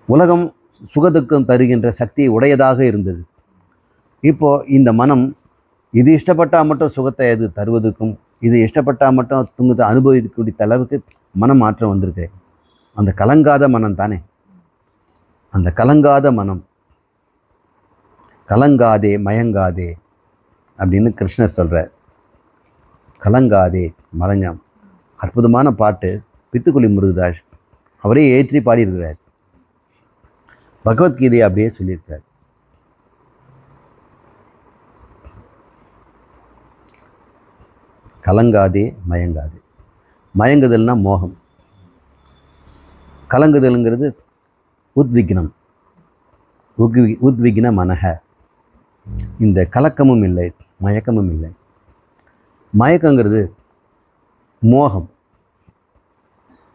உலகம் சுகதுக்கம் தருகின்ற சக்தியை உடையதாக இருந்தது. இப்போது இந்த மனம் இது இஷ்டப்பட்டால் மட்டும் சுகத்தை அது தருவதற்கும், இது இஷ்டப்பட்டால் மட்டும் துங்கத்தை அனுபவிக்கக்கூடிய அளவுக்கு மனம் மாற்றம் வந்திருக்கு. அந்த கலங்காத மனம் தானே, அந்த கலங்காத மனம். கலங்காதே மயங்காதே அப்படின்னு கிருஷ்ணர் சொல்கிறார். கலங்காதே மலங்கம். அற்புதமான பாட்டு பித்துக்குளி முருகதாஸ் அவரே ஏற்றி பாடியிருக்கிறார். பகவத்கீதையை அப்படியே சொல்லியிருக்கார். கலங்காதே மயங்காதே. மயங்குதல்னா மோகம், கலங்குதல்ங்கிறது உத்விக்னம், உத்விக்ன மனக. இந்த கலக்கமும் இல்லை மயக்கமும் இல்லை. மயக்கங்கிறது மோகம்,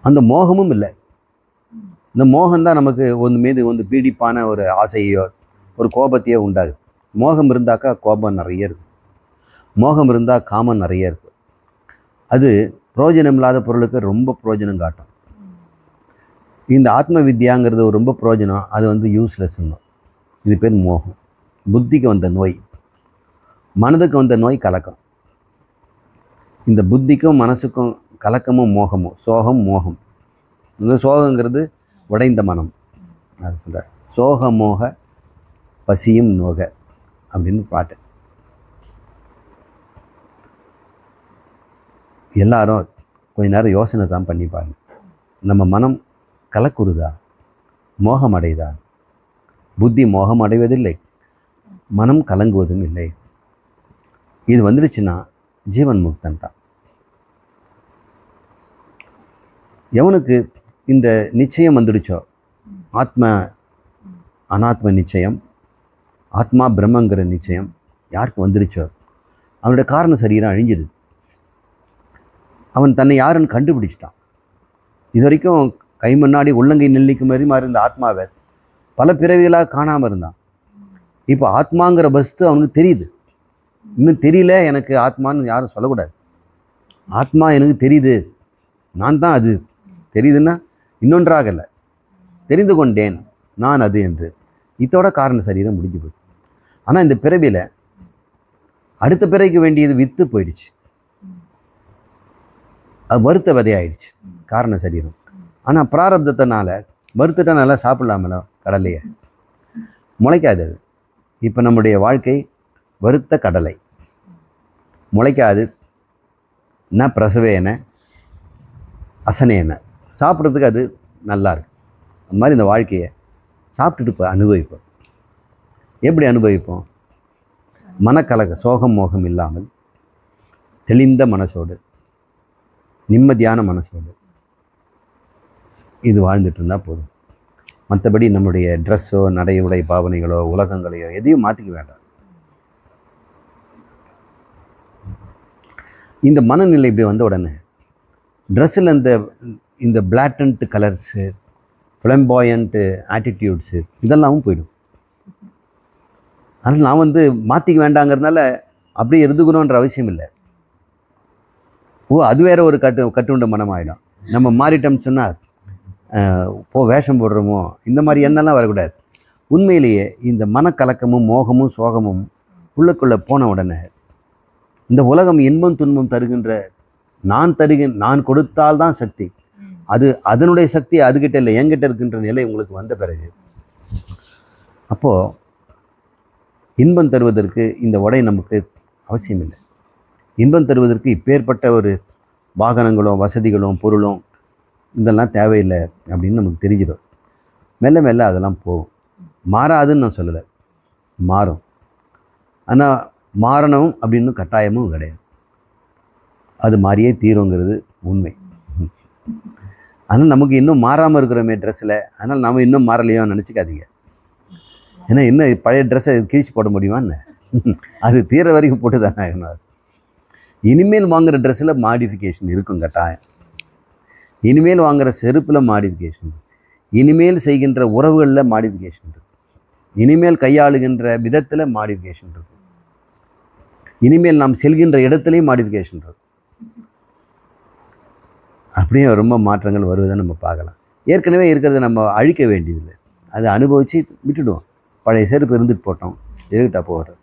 அந்த மோகமும் இல்லை. இந்த மோகம்தான் நமக்கு ஒன்று மீது ஒன்று பீடிப்பான ஒரு ஆசையோ ஒரு கோபத்தையோ உண்டாகுது. மோகம் இருந்தாக்கா கோபம் நிறைய இருக்குது, மோகம் இருந்தால் காமம் நிறைய இருக்குது. அது பிரயோஜனம் இல்லாத பொருளுக்கு ரொம்ப பிரயோஜனம் காட்டும். இந்த ஆத்ம வித்யாங்கிறது ரொம்ப பிரயோஜனம், அது வந்து யூஸ்லெஸ்ன்னு. இது பேர் மோகம். புத்திக்கு வந்த நோய், மனதுக்கு வந்த நோய் கலக்கம். இந்த புத்திக்கும் மனசுக்கும் கலக்கமும் மோகமும், சோகம் மோகம். இந்த சோகங்கிறது உடைந்த மனம். அது சொல்ற சோக மோக பசியும் நோக அப்படின்னு பாட்டு. எல்லாரும் கொஞ்ச நேரம் யோசனை தான் பண்ணிப்பாங்க. நம்ம மனம் கலக்குறுதா, மோகம் அடையுதா? புத்தி மோகம் அடைவதில்லை, மனம் கலங்குவதும் இல்லை. இது வந்துடுச்சுன்னா ஜீவன் முக்தன் தான். எவனுக்கு இந்த நிச்சயம் வந்துடுச்சோ, ஆத்ம அனாத்ம நிச்சயம், ஆத்மா பிரம்மங்கிற நிச்சயம் யாருக்கு வந்துடுச்சோ அவனுடைய காரண சரீரம் அழிஞ்சுது. அவன் தன்னை யாருன்னு கண்டுபிடிச்சிட்டான். இது வரைக்கும் கை முன்னாடி உள்ளங்கை நெல்லிக்கு மாதிரி இருந்த ஆத்மாவை பல பிறவிகளாக காணாமல் இருந்தான். இப்போ ஆத்மாங்கிற வஸ்து அவனுக்கு தெரியுது. இன்னும் தெரியல எனக்கு ஆத்மான்னு யாரும் சொல்லக்கூடாது. ஆத்மா எனக்கு தெரியுது, நான் தான் அது. தெரியுதுன்னா இன்னொன்றாகலை, தெரிந்து கொண்டேன் நான் அது என்று. இதோட காரண சரீரம் முடிஞ்சு போச்சு. ஆனால் இந்த பிறவியில் அடுத்த பிறவிக்கு வேண்டியது வித்து போயிடுச்சு, அது வறுத்த விதையாயிடுச்சு காரண சரீரம். ஆனால் பிராரப்தத்தினால வறுத்துட்டா நல்லா சாப்பிடலாமல, கடலையை முளைக்காது அது. இப்போ நம்முடைய வாழ்க்கை வறுத்த கடலை, முளைக்காது. ந பிரசவேன அசனேன, சாப்பிட்றதுக்கு அது நல்லா இருக்கு. அந்த மாதிரி இந்த வாழ்க்கையை சாப்பிட்டுட்டு இப்போ அனுபவிப்போம். எப்படி அனுபவிப்போம்? மனக்கலக சோகம் மோகம் இல்லாமல் தெளிந்த மனசோடு, நிம்மதியான மனசோடு இது வாழ்ந்துட்டு இருந்தால் போதும். மற்றபடி நம்முடைய ட்ரெஸ்ஸோ நடை உடை பாவனைகளோ உலகங்களையோ எதையும் மாற்றிக்க வேண்டாம். இந்த மனநிலை இப்படி வந்த உடனே ட்ரெஸ்ஸில் இந்த பிளாட்டன்ட் கலர்ஸு, ஃப்ளம்பாயன்ட்டு ஆட்டிடியூட்ஸு இதெல்லாமும் போயிடும். ஆனால் நான் மாற்றிக்க வேண்டாங்கிறதுனால அப்படியே இருந்துக்கணுன்ற அவசியம் இல்லை. அது வேற ஒரு கட்டுண்ட மனம் ஆகிடும். நம்ம மாறிட்டோம்னு சொன்னால் வேஷம் போடுறோமோ இந்த மாதிரி எண்ணெல்லாம் வரக்கூடாது. உண்மையிலேயே இந்த மனக்கலக்கமும் மோகமும் சோகமும் உள்ளுக்குள்ளே போன உடனே இந்த உலகம் இன்பம் துன்பம் தருகின்ற நான் கொடுத்தால்தான் சக்தி, அது அதனுடைய சக்தி அதுகிட்ட இல்லை, என்கிட்ட இருக்கின்ற நிலை உங்களுக்கு வந்த பிறகு அப்போது இன்பம் தருவதற்கு இந்த உடை நமக்கு அவசியம் இல்லை. இன்பம் தருவதற்கு இப்பேற்பட்ட ஒரு வாகனங்களும் வசதிகளும் பொருளும் இதெல்லாம் தேவையில்லை அப்படின்னு நமக்கு தெரிஞ்சிடும். மெல்ல மெல்ல அதெல்லாம் போகும். மாறாதுன்னு நான் சொல்லலை, மாறும். ஆனால் மாறணும் அப்படின்னு கட்டாயமும் கிடையாது. அது மாறியே தீருங்கிறது உண்மை. ஆனால் நமக்கு இன்னும் மாறாமல் இருக்கிறோமே ட்ரெஸ்ஸில், அதனால் நம்ம இன்னும் மாறலையோன்னு நினச்சிக்காதீங்க. ஏன்னா இன்னும் பழைய ட்ரெஸ்ஸை கிழிச்சு போட முடியுமான்னு அது தீர வரைக்கும் போட்டு தானே ஆகணும். இனிமேல் வாங்குகிற ட்ரெஸ்ஸில் மாடிஃபிகேஷன் இருக்கும் கட்டாயம். இனிமேல் வாங்குகிற செருப்பில் மாடிஃபிகேஷன், இனிமேல் செய்கின்ற உறவுகளில் மாடிஃபிகேஷன் இருக்கும், இனிமேல் கையாளுகின்ற விதத்தில் மாடிஃபிகேஷன் இருக்கும், இனிமேல் நாம் செல்கின்ற இடத்துலையும் மாடிஃபிகேஷன் இருக்கும். அப்படியே ரொம்ப மாற்றங்கள் வருவதை நம்ம பார்க்கலாம். ஏற்கனவே இருக்கிறத நம்ம அழிக்க வேண்டியதில்லை, அதை அனுபவித்து விட்டுடுவோம். பழைய செருப்பு இருந்துட்டு போட்டோம், எதுக்கிட்டா போகிறோம்.